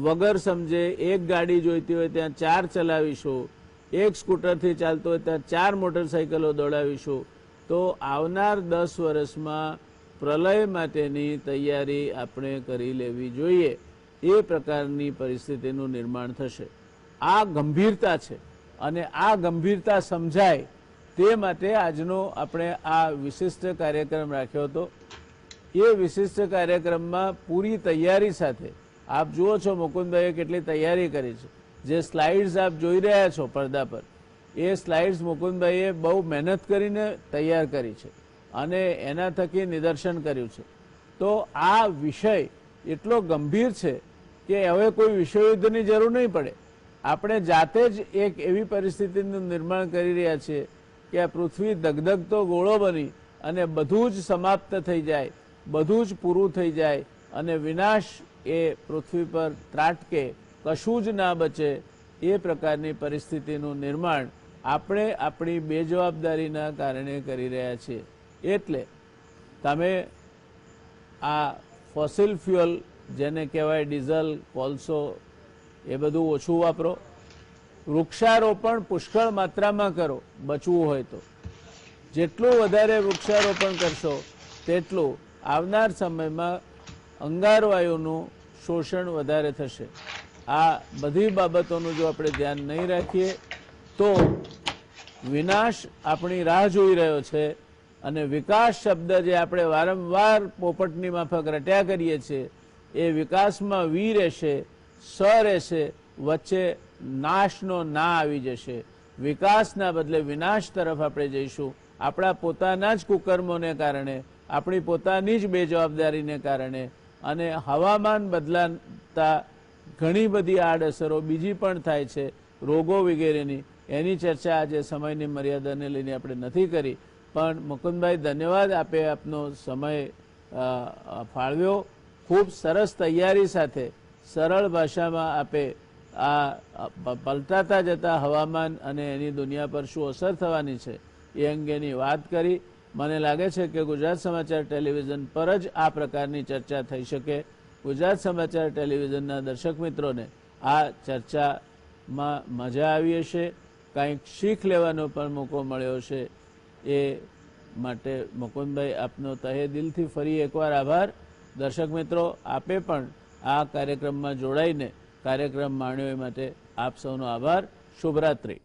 વગર સમજે એક ગાડી જોઈતી હોય ત્યાં 4 ચલાવીશું, એક સ્કૂટરથી ચાલતો હોય ત્યાં 4 મોટરસાઇકલો દોડાવીશું, તો આવનાર 10 વર્ષમાં પ્રલય માટેની તૈયારી આપણે કરી લેવી જોઈએ. એ પ્રકારની પરિસ્થિતિનું નિર્માણ થશે. આ ગંભીરતા છે અને આ ગંભીરતા સમજાય તે માટે આજનો આપણે આ વિશિષ્ટ કાર્યક્રમ રાખ્યો હતો. એ વિશિષ્ટ કાર્યક્રમમાં પૂરી તૈયારી સાથે આપ જુઓ છો મુકુંદભાઈએ કેટલી તૈયારી કરી છે. જે સ્લાઇડ્સ આપ જોઈ રહ્યા છો પડદા પર, એ સ્લાઇડ્સ મુકુંદભાઈએ બહુ મહેનત કરીને તૈયાર કરી છે અને એના થકી નિદર્શન કર્યું છે. તો આ વિષય એટલો ગંભીર છે કે હવે કોઈ વિશ્વયુદ્ધની જરૂર નહીં પડે. આપણે જાતે જ એક એવી પરિસ્થિતિનું નિર્માણ કરી રહ્યા છીએ કે આ પૃથ્વી ધગધગતો ગોળો બની અને બધું જ સમાપ્ત થઈ જાય, બધું જ પૂરું થઈ જાય અને વિનાશ એ પૃથ્વી પર ત્રાટકે, કશું જ ના બચે, એ પ્રકારની પરિસ્થિતિનું નિર્માણ આપણે આપણી બેજવાબદારીના કારણે કરી રહ્યા છીએ. એટલે તમે આ ફોસિલ ફ્યુઅલ જેને કહેવાય ડીઝલ, કોલસો, એ બધું ઓછું વાપરો. વૃક્ષારોપણ પુષ્કળ માત્રામાં કરો બચવું હોય તો. જેટલું વધારે વૃક્ષારોપણ કરશો તેટલું આવનાર સમયમાં અંગારવાયુનું શોષણ વધારે થશે. આ બધી બાબતોનું જો આપણે ધ્યાન નહીં રાખીએ તો વિનાશ આપણી રાહ જોઈ રહ્યો છે. અને વિકાસ શબ્દ જે આપણે વારંવાર પોપટની માફક રટ્યા કરીએ છીએ એ વિકાસમાં વી રહેશે, સ રહેશે, વચ્ચે નાશનો ના આવી જશે. વિકાસના બદલે વિનાશ તરફ આપણે જઈશું. આપણા પોતાના જ કુકર્મોને કારણે, આપણી પોતાની જ બેજવાબદારીને કારણે અને હવામાન બદલાતા ઘણી બધી આડઅસરો બીજી પણ થાય છે, રોગો વગેરેની. એની ચર્ચા આજે સમયની મર્યાદાને લઈને આપણે નથી કરી. પણ મુકુંદભાઈ, ધન્યવાદ, આપે આપનો સમય ફાળવ્યો. ખૂબ સરસ તૈયારી સાથે સરળ ભાષામાં આપે આ પલટાતા જતા હવામાન અને એની દુનિયા પર શું અસર થવાની છે એ અંગેની વાત કરી. મને લાગે છે કે ગુજરાત સમાચાર ટેલિવિઝન પર જ આ પ્રકારની ચર્ચા થઈ શકે. ગુજરાત સમાચાર ટેલિવિઝનના દર્શક મિત્રોને આ ચર્ચામાં મજા આવી હશે, કંઈક શીખ લેવાનો પણ મોકો મળ્યો છે. એ માટે મુકુંદભાઈ, આપનો તહે દિલથી ફરી એકવાર આભાર. દર્શક મિત્રો, આપે પણ આ કાર્યક્રમમાં જોડાઈને કાર્યક્રમ માણ્યો એ માટે આપ સૌનો આભાર. શુભરાત્રિ.